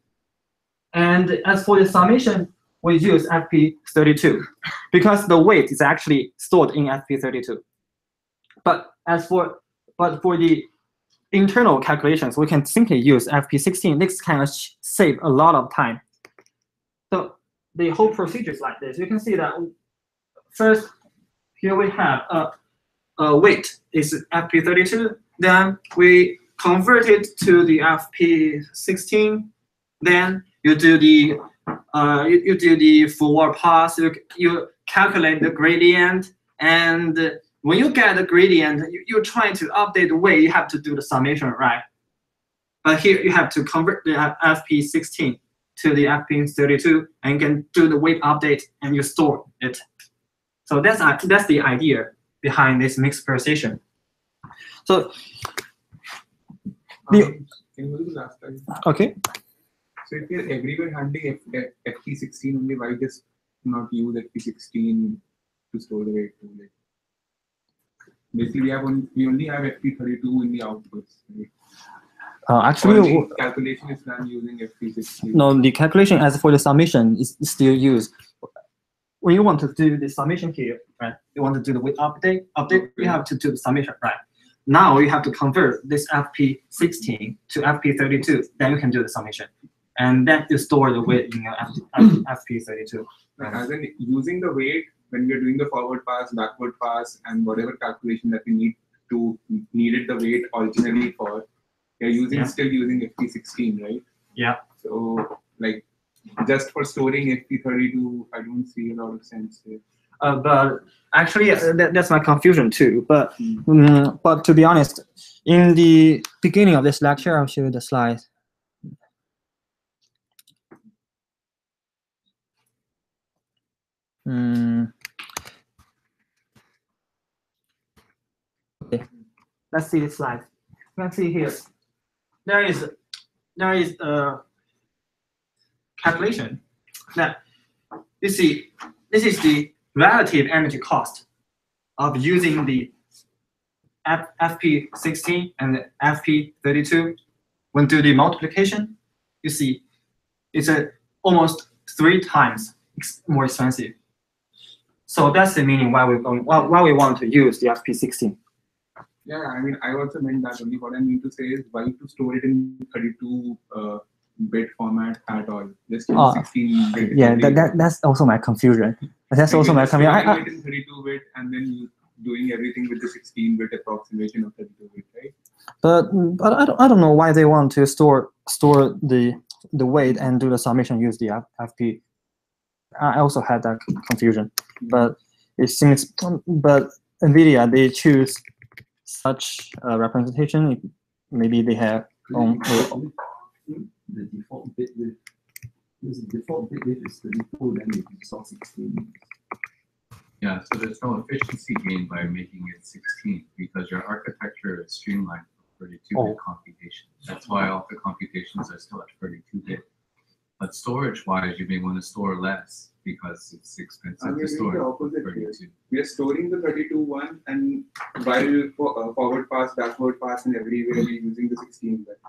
and as for the summation, we use FP32 because the weight is actually stored in FP32. But for the internal calculations, we can simply use FP16. This can save a lot of time. So the whole procedure is like this. You can see that first here we have a weight is FP32. Then we convert it to the FP16. Then you do the forward pass. You calculate the gradient, and when you get the gradient, you're trying to update the weight. You have to do the summation, right? But here you have to convert the FP16 to the FP32, and you can do the weight update, and you store it. So that's the idea behind this mixed precision. So Can you go to the last slide? okay. So if you're everywhere handling FP16 only, why just not use FP16 to store the weight too? Like, basically, we only have FP32 in the outputs. Right? Actually, Or the calculation is done using FP60. no, the calculation as for the summation is still used. When you want to do the summation here, right? You want to do the weight update, you have to do the summation, right? Now you have to convert this FP16 to FP32, then you can do the summation. And then you store the weight in your FP32. Like, as in using the weight when we're doing the forward pass, backward pass, and whatever calculation that we needed the weight originally for, we're using still using FP16, right? Yeah. So like just for storing FP32, I don't see a lot of sense here. But actually, that's my confusion too. But but to be honest, in the beginning of this lecture, I'll show you the slide. Okay, let's see this slide. You can see here, there is a calculation that you see. This is the relative energy cost of using the FP16 and the FP32. When do the multiplication, you see it's almost 3 times more expensive. So that's the meaning why we want to use the FP16. Yeah, I mean, I also meant that only. What I mean to say is why to store it in 32-bit format at all. Just 16-bit. Yeah, that's also my confusion. That's also my confusion. It in 32-bit and then you doing everything with the 16-bit approximation of 32-bit, right? But I don't know why they want to store the weight and do the summation use the FP. I also had that confusion, but it seems but NVIDIA they choose such a representation. Maybe they have the default bit width. This default bit width is 32, then it is 16. Yeah, so there's no efficiency gain by making it 16 because your architecture is streamlined for 32-bit computation. That's why all the computations are still at 32-bit. But storage-wise, you may want to store less because it's expensive to store. The opposite 32. We are storing the 32 one, and while forward pass, backward pass, and everywhere we're using the 16-bit.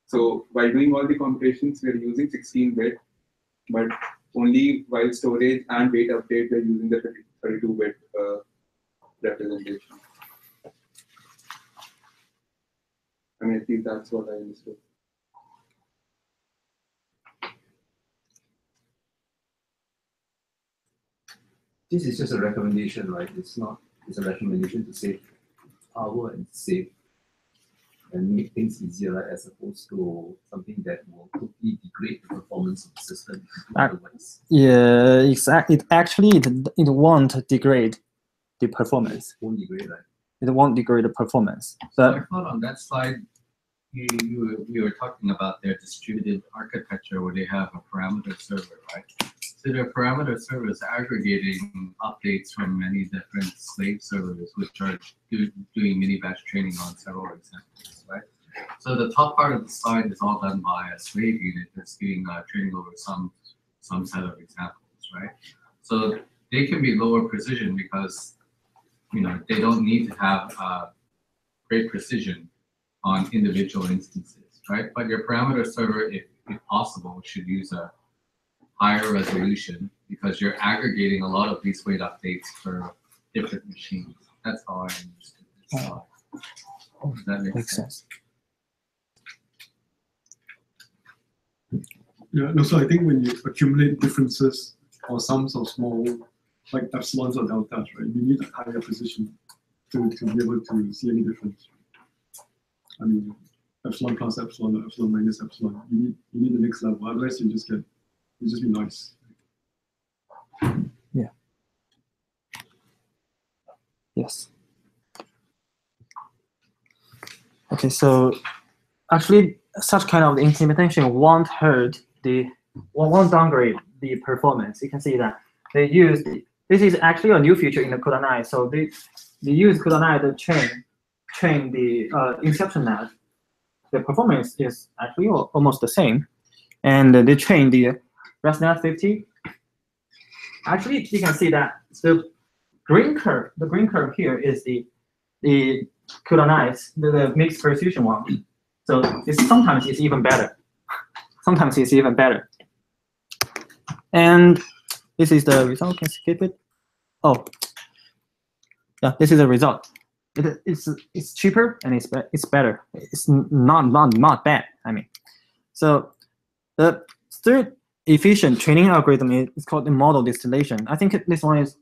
So while doing all the computations, we're using 16-bit, but only while storage and weight update, we're using the 32-bit representation. I mean, at least that's what I understood. This is just a recommendation, right? It's not. It's a recommendation to save power and save and make things easier, right? As opposed to something that will totally degrade the performance of the system. Otherwise. Yeah, exactly. It won't degrade the performance. It won't degrade, right? It won't degrade the performance. So But I thought on that slide, you were talking about their distributed architecture where they have a parameter server, right? So their parameter server is aggregating updates from many different slave servers, which are doing mini batch training on several examples, right? So the top part of the slide is all done by a slave unit that's doing training over some set of examples, right? So they can be lower precision because they don't need to have great precision on individual instances, right? But your parameter server, if possible, should use a higher resolution because you're aggregating a lot of these weight updates for different machines. That's how I understood this. Does that make sense? Yeah, no, so I think when you accumulate differences or sums of small, like epsilons or deltas, right, you need a higher precision to be able to see any difference. I mean, epsilon plus epsilon or epsilon minus epsilon, you need the next level, otherwise you just be nice. yeah. Yes. Okay, so actually such kind of implementation won't downgrade the performance. You can see that they use this is actually a new feature in the CUDA 9. So they use CUDA 9 to train the inception net. The performance is actually almost the same, and they train the ResNet 50. Actually, you can see that the green curve here is the CUDA 9, the mixed precision one, So sometimes it's even better. Sometimes it's even better. And this is the result. Can skip it. Oh, yeah. This is the result. It's cheaper and it's better. It's not bad. I mean, so the third efficient training algorithm is called the model distillation. I think this one is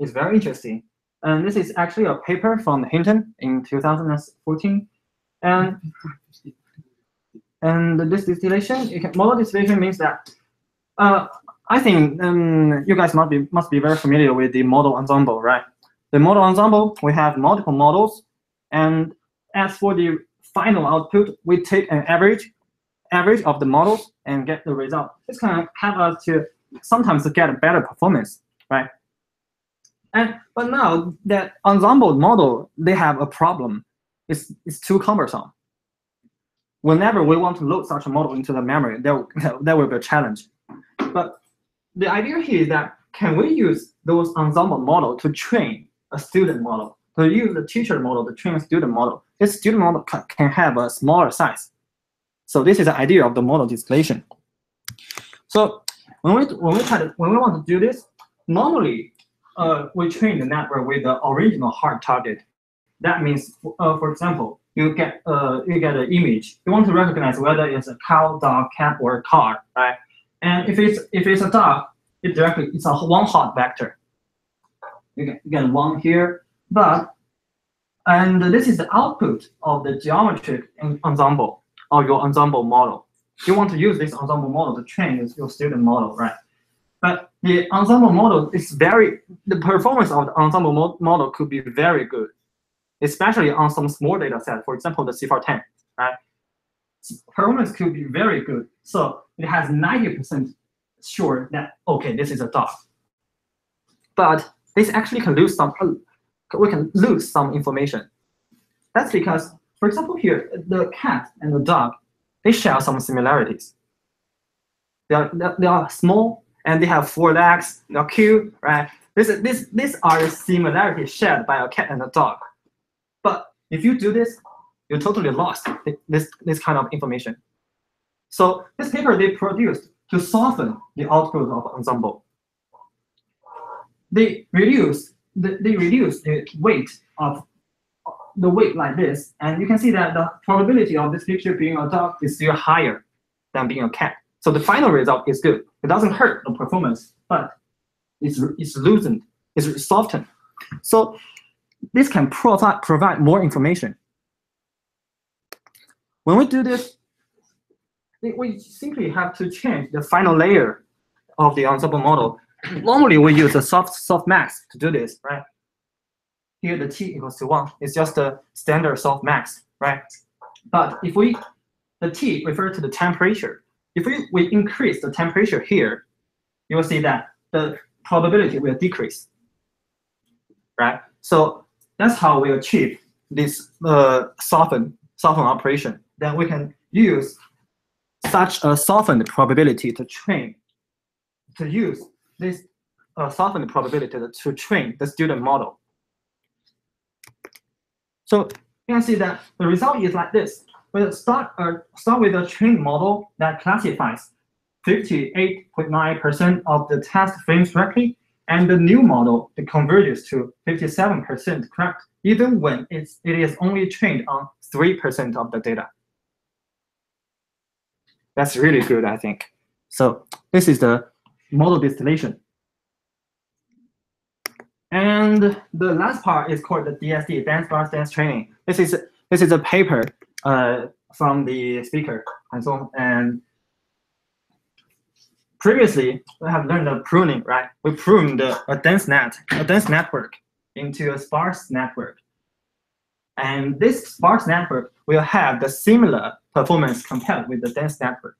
very interesting. And this is actually a paper from Hinton in 2014. And this distillation, model distillation means that I think you guys must be very familiar with the model ensemble, right? The model ensemble, we have multiple models, and as for the final output, we take an average of the models and get the result. This can help us to sometimes get a better performance, right? But now that ensemble model, they have a problem. It's too cumbersome. Whenever we want to load such a model into the memory, there will be a challenge. But the idea here is that can we use those ensemble model to train a student model, to use the teacher model to train a student model? This student model can have a smaller size. So this is the idea of the model distillation. So when we want to do this, normally we train the network with the original hard target. That means, for example, you get an image. You want to recognize whether it's a cow, dog, cat, or a car, right? And if it's a dog, it's a one hot vector. You get one here, and this is the output of the geometric ensemble or your ensemble model. You want to use this ensemble model to train your student model, right? But the ensemble model is the performance of the ensemble model could be very good, especially on some small data set, for example, the CIFAR-10, right? Performance could be very good. So it has 90% sure that, okay, this is a dog. But this actually can lose we can lose some information. That's because, for example, here, the cat and the dog, they share some similarities. They are small and they have 4 legs, they are cute, right? These are the similarities shared by a cat and a dog. But if you do this, you're totally lost this kind of information. So this paper they produced to soften the output of ensemble. They reduce the weight like this, and you can see that the probability of this picture being a dog is still higher than being a cat. So the final result is good. It doesn't hurt the performance, but it's loosened, it's softened. So this can provide more information. When we do this, we simply have to change the final layer of the ensemble model. Normally, we use a softmax to do this, right? Here, the t equals to 1. It's just a standard softmax, right? But if the t refers to the temperature. If we increase the temperature here, you will see that the probability will decrease, right? So that's how we achieve this soften operation. Then we can use such a softened probability to use this softened probability to train the student model. So you can see that the result is like this. We'll start with a trained model that classifies 58.9% of the test frames correctly, and the new model that converges to 57% correct, even when it is only trained on 3% of the data. That's really good, I think. So this is the model distillation. And the last part is called the DST, dense sparse dense training. This is a paper from the speaker, and previously we have learned the pruning, right? We pruned a dense network into a sparse network, and this sparse network will have the similar performance compared with the dense network.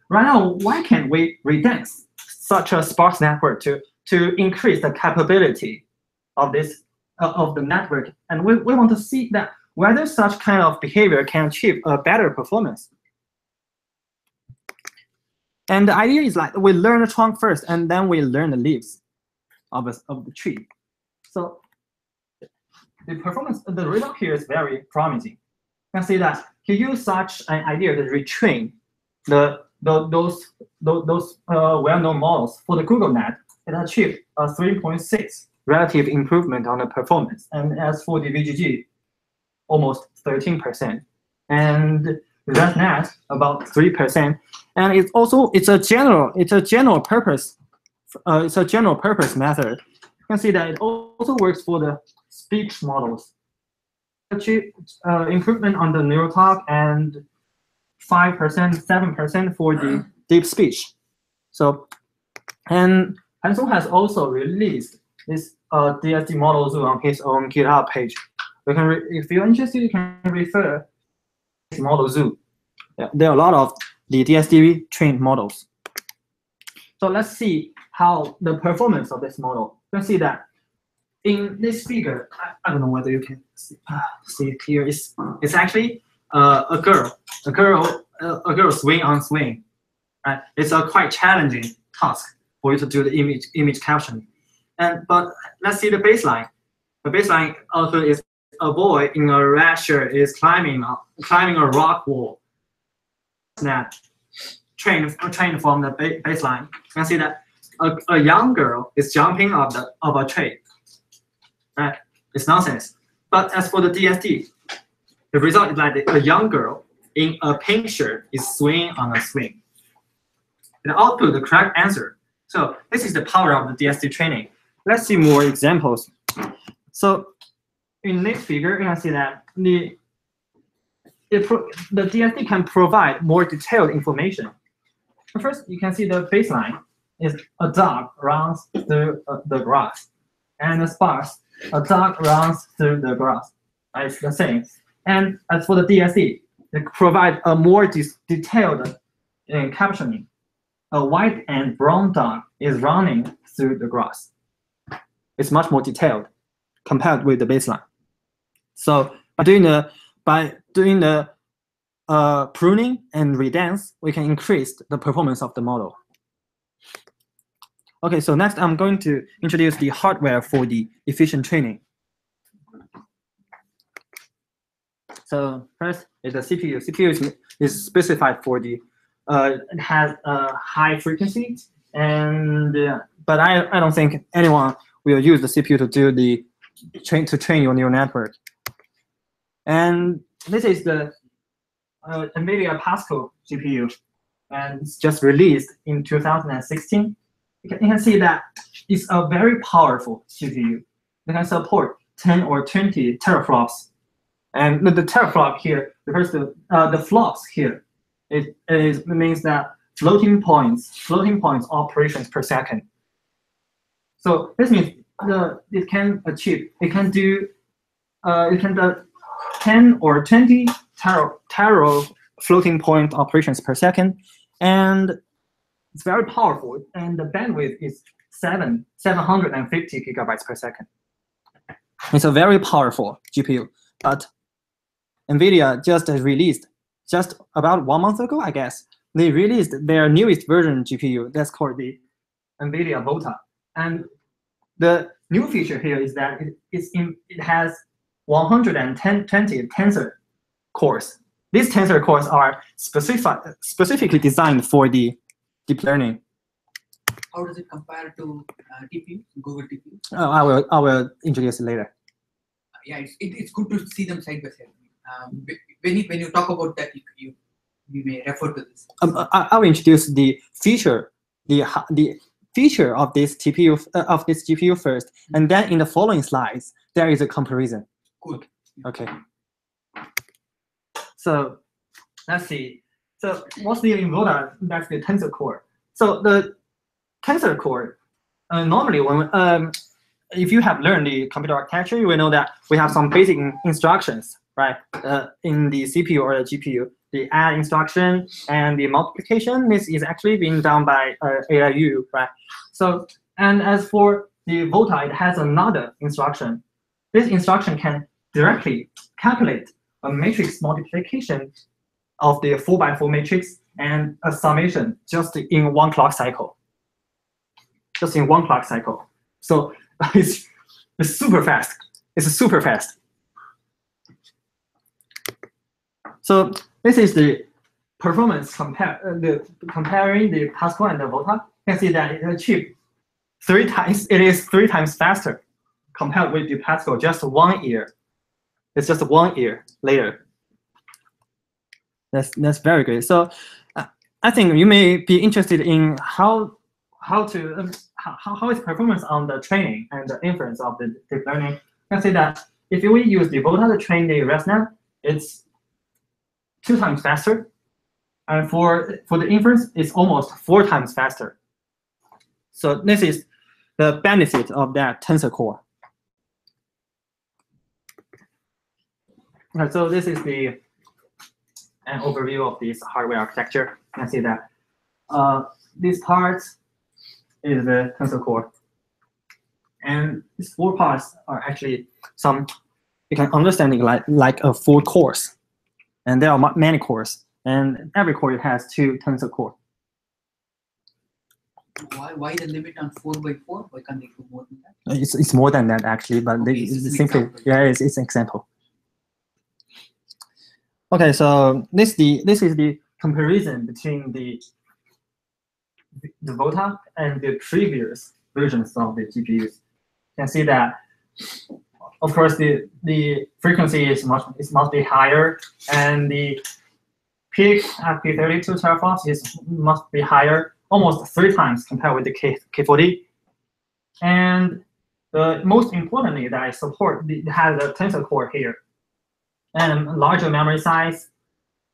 Right now, why can't we redense such a sparse network to increase the capability of the network? And we want to see that whether such kind of behavior can achieve a better performance. And the idea is like we learn the trunk first, and then we learn the leaves of the tree. So the result here is very promising. can see that he used such an idea to retrain those well-known models for the Google Net. It achieved a 3.6 relative improvement on the performance, and as for the VGG, almost 13%, and ResNet about 3%. And it's a general purpose method. You can see that it also works for the speech models. Achieve improvement on the neural talk and 5%, 7% for the deep speech. So, and Hanson has also released this DSD model zoo on his own GitHub page. You can, if you're interested, you can refer this model zoo. Yeah, there are a lot of the DSD trained models. So let's see how the performance of this model. You can see that in this figure, I don't know whether you can see it here. It's actually a girl swing on swing. Right? It's a quite challenging task for you to do the image caption. But let's see the baseline. The baseline also is a boy in a red shirt is climbing a rock wall. That trained from the baseline. You can see that a young girl is jumping off a tree. Right? It's nonsense. But as for the DSD, the result is like a young girl in a pink shirt is swinging on a swing. And output the correct answer. So this is the power of the DSD training. Let's see more examples. So in this figure, you can see that the DSD can provide more detailed information. First, you can see the baseline is a dog runs through the grass, and the sparse, a dog runs through the grass. It's the same. And as for the DSD, they provide a more detailed captioning. A white and brown dog is running through the grass. It's much more detailed compared with the baseline. So by doing the pruning and redance, we can increase the performance of the model. Okay, so next I'm going to introduce the hardware for the efficient training. So first is the CPU. CPU is specified for the it has a high frequency, and but I don't think anyone will use the CPU to do the train your neural network. And this is the NVIDIA Pascal GPU, and it's just released in 2016. You can see that it's a very powerful GPU. It can support 10 or 20 teraflops. And the teraflop here refers to the flops here. It means that floating points operations per second. So this means it can do 10 or 20 taro floating point operations per second, and it's very powerful. And the bandwidth is 750 gigabytes per second. It's a very powerful GPU, but NVIDIA just released, just about 1 month ago, I guess, they released their newest version GPU that's called the NVIDIA Volta. And the new feature here is that it has 120 tensor cores. These tensor cores are specifically designed for the deep learning. How does it compare to TPU, Google TPU? Oh, I will introduce it later. Yeah, it's good to see them side by side. When you talk about that, you may refer to this. I will introduce the feature, the feature of this GPU first, and then in the following slides there is a comparison. Good. Okay. So let's see. So what's the Volta? That's the tensor core. So the tensor core, normally when if you have learned the computer architecture, you will know that we have some basic instructions, right? In the CPU or the GPU, the add instruction and the multiplication. This is actually being done by AIU, right? So, and as for the Volta, it has another instruction. This instruction can directly calculate a matrix multiplication of the 4x4 matrix and a summation just in one clock cycle. Just in one clock cycle. So it's super fast. It's super fast. So this is the performance comparing the Pascal and the Volta. You can see that it achieved 3 times. It is 3 times faster compared with the Pascal just 1 year. It's just 1 year later. That's very good. So I think you may be interested in how is performance on the training and the inference of the deep learning. You can see that if we use the Volta to train the ResNet, it's 2 times faster, and for the inference, it's almost 4 times faster. So this is the benefit of that tensor core. Okay, so this is an overview of this hardware architecture. You can see that this part is the tensor core, and these 4 parts are actually some, you can understand it like a full course, and there are many cores, and every core has 2 tensor core. Why the limit on 4x4? Why can't they do more than that? It's more than that actually, but Okay, they it's simply example. yeah, it's an example. Okay, so this is the comparison between the Volta and the previous versions of the GPUs. You can see that, of course, the frequency must be higher, and the peak at P32 teraflops must be higher, almost 3 times compared with the K40. And most importantly, that I support has a tensor core here, and larger memory size,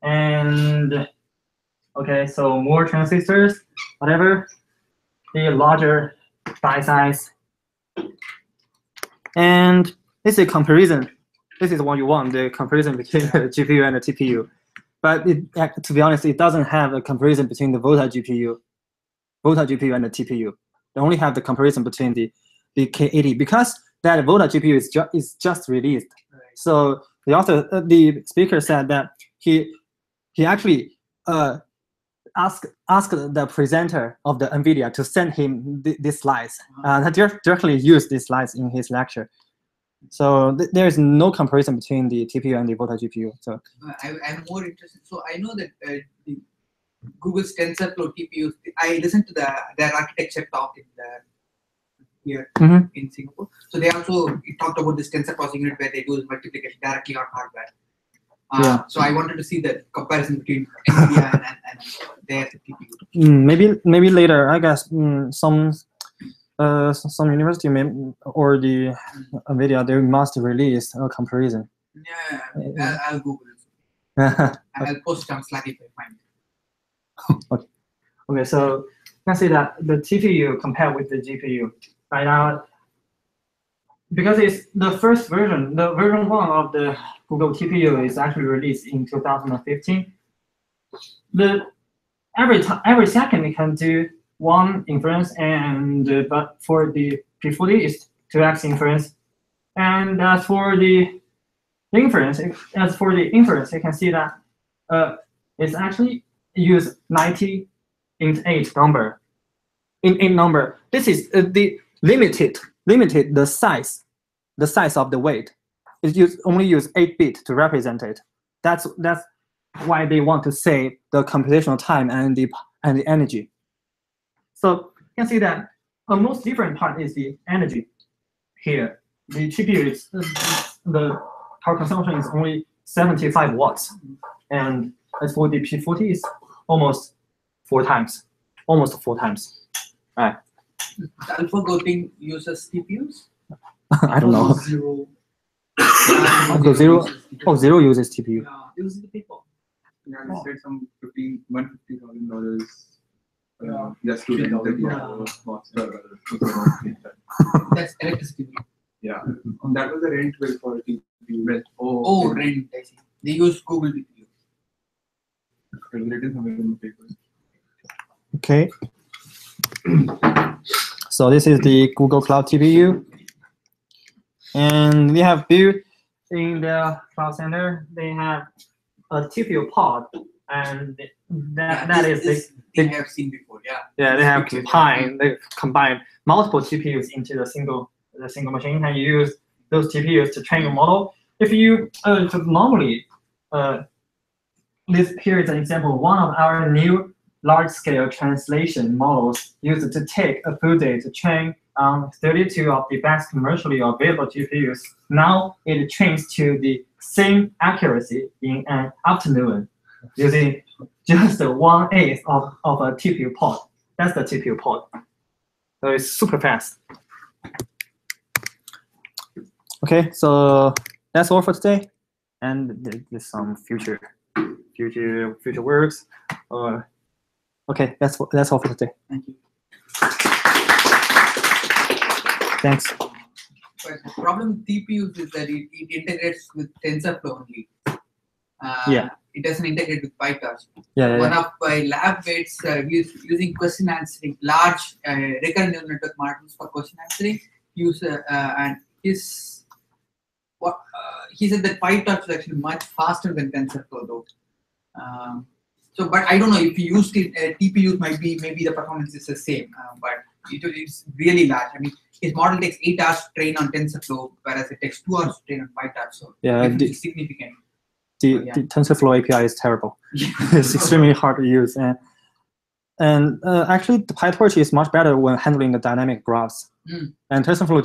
and okay, so more transistors, whatever, the larger die size. And this is a comparison. This is what you want, the comparison between the GPU and the TPU. But to be honest, it doesn't have a comparison between the Volta GPU and the TPU. They only have the comparison between the K80, because that Volta GPU is just released. Right. So the speaker said that he actually asked the presenter of the NVIDIA to send him these slides. He directly used these slides in his lecture. So there is no comparison between the TPU and the Volta GPU. So I'm more interested. So I know that the Google's TensorFlow TPUs. I listened to their architecture talk here in Singapore. So they also talked about this tensor processing unit where they do multiplication directly on hardware. So I wanted to see the comparison between NVIDIA and their TPU. Maybe later. I guess some university or the NVIDIA, they must release a comparison. Yeah, I'll Google it. I'll post it on Slack if I find it. Okay, so you can see that the TPU compared with the GPU right now, because it's the first version, the version 1 of the Google TPU is actually released in 2015. Every second it can do 1 inference, and but for the P40 it's 2x inference. And as for the inference, you can see that it's actually use 90 int 8 number. In number, this is the limited the size of the weight. It only use 8-bit to represent it. That's why they want to save the computational time and the energy. So you can see that the most different part is the energy here. The GPU is the power consumption is only 75 watts, and as for the P40 is almost 4 times. Right. AlphaGo thing uses TPUs? I don't know. Zero. Zero uses TPU. Yeah, uses the people. Yeah, they said some $150,000 just to rent the monster. That's electricity. Yeah, that was the rent bill for TPU. Rent. I see. They use Google TPU. It is available in the papers. Okay. So this is the Google Cloud TPU, and they have built in the cloud center. They have a TPU pod, and that is they have seen before. Yeah, they have combined multiple TPUs into the single machine, and you use those TPUs to train your model. If you normally this here is an example. One of our new large-scale translation models used to take a full day to train on 32 of the best commercially available GPUs. Now it trains to the same accuracy in an afternoon using just 1/8 of a TPU pod. That's the TPU pod. So it's super fast. Okay, so that's all for today. And there's some future works. Okay, that's all for today. Thank you. Thanks. But the problem with TPUs is that it integrates with TensorFlow only. Yeah. It doesn't integrate with PyTorch. Yeah. One of my lab mates using question answering, large recurrent neural network models for question answering. He said that PyTorch is actually much faster than TensorFlow though. But I don't know if you used it. TPUs maybe the performance is the same, but it's really large. I mean, his model takes 8 hours to train on TensorFlow, whereas it takes 2 hours to train on PyTorch. So yeah, it's significant. The TensorFlow API is terrible. It's extremely hard to use, and actually the PyTorch is much better when handling the dynamic graphs. And TensorFlow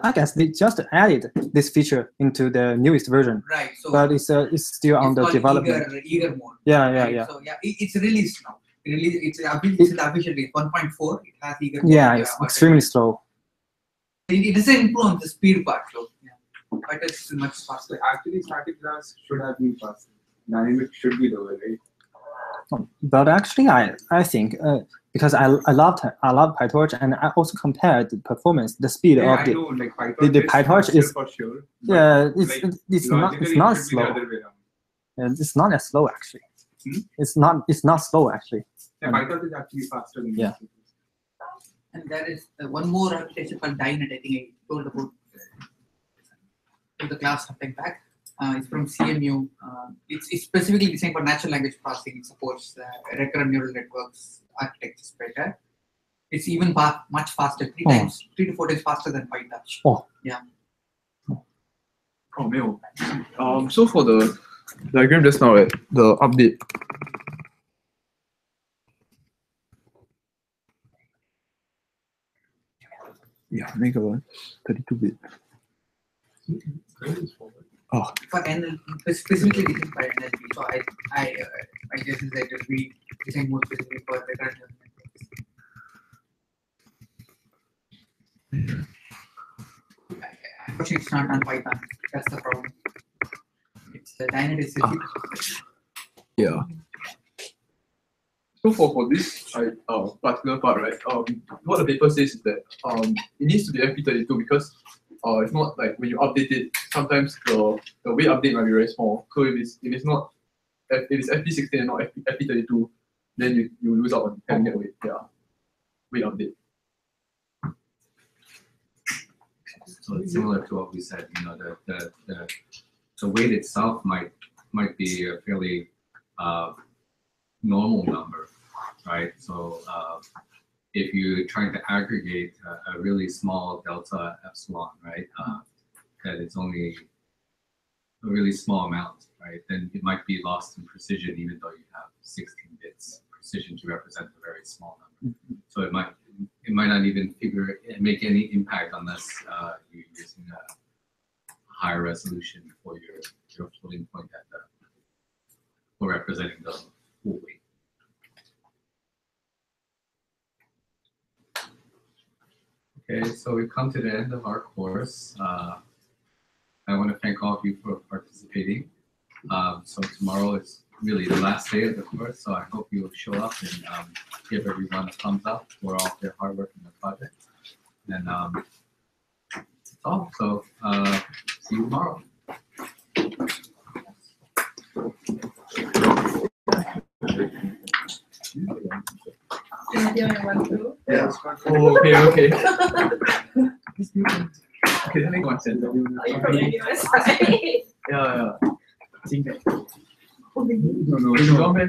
I guess they just added this feature into the newest version. Right. So but it's still on the development. Eager mode. Yeah. So yeah, it's released now. It's official release 1.4. It has eager mode. Yeah, it's extremely slow. It doesn't improve on the speed part though. But it's much faster. Actually, static graphs should have been faster. Dynamic should be lower, right? But actually, I think because I love PyTorch, and I also compared the performance, the speed of the PyTorch is for sure. Yeah, it's not slow. It's not as slow actually. It's not slow actually. Yeah, PyTorch is actually faster than And there is one more architecture called Dynet. I think I told about the class something back. It's from CMU. It's specifically designed for natural language processing. It supports recurrent neural networks architectures better. It's even much faster, 3 to 4 times faster than PyTorch. Yeah. So for the diagram just now, right, the update. Yeah, make a 32-bit. For NLP, specifically designed for NLP. So I guess is that it will be designed more specifically for recurrent neural networks. Unfortunately, it's not on Python. That's the problem. It's the Dynet is Yeah. So for this particular part, right? What the paper says is that it needs to be FP32 because if not, like when you update it, sometimes the weight update might be very small. So if it's FP16 and not FP32, then you lose out on having that weight update. So it's similar to what we said. The weight itself might be a fairly normal number, right? So if you're trying to aggregate a really small delta epsilon, right, that it's only a really small amount, right, then it might be lost in precision even though you have 16 bits precision to represent a very small number. So it might not even make any impact unless you're using a higher resolution for your floating point for representing the full weight. Okay, so we've come to the end of our course. I want to thank all of you for participating. So tomorrow is really the last day of the course, so I hope you will show up and give everyone a thumbs up for all of their hard work in the project. And that's all. So see you tomorrow. Do you want to run through? Yeah. Oh, okay. Okay, that makes one sense. Oh, you're from NUS, right? Yeah. I think that. Oh, No,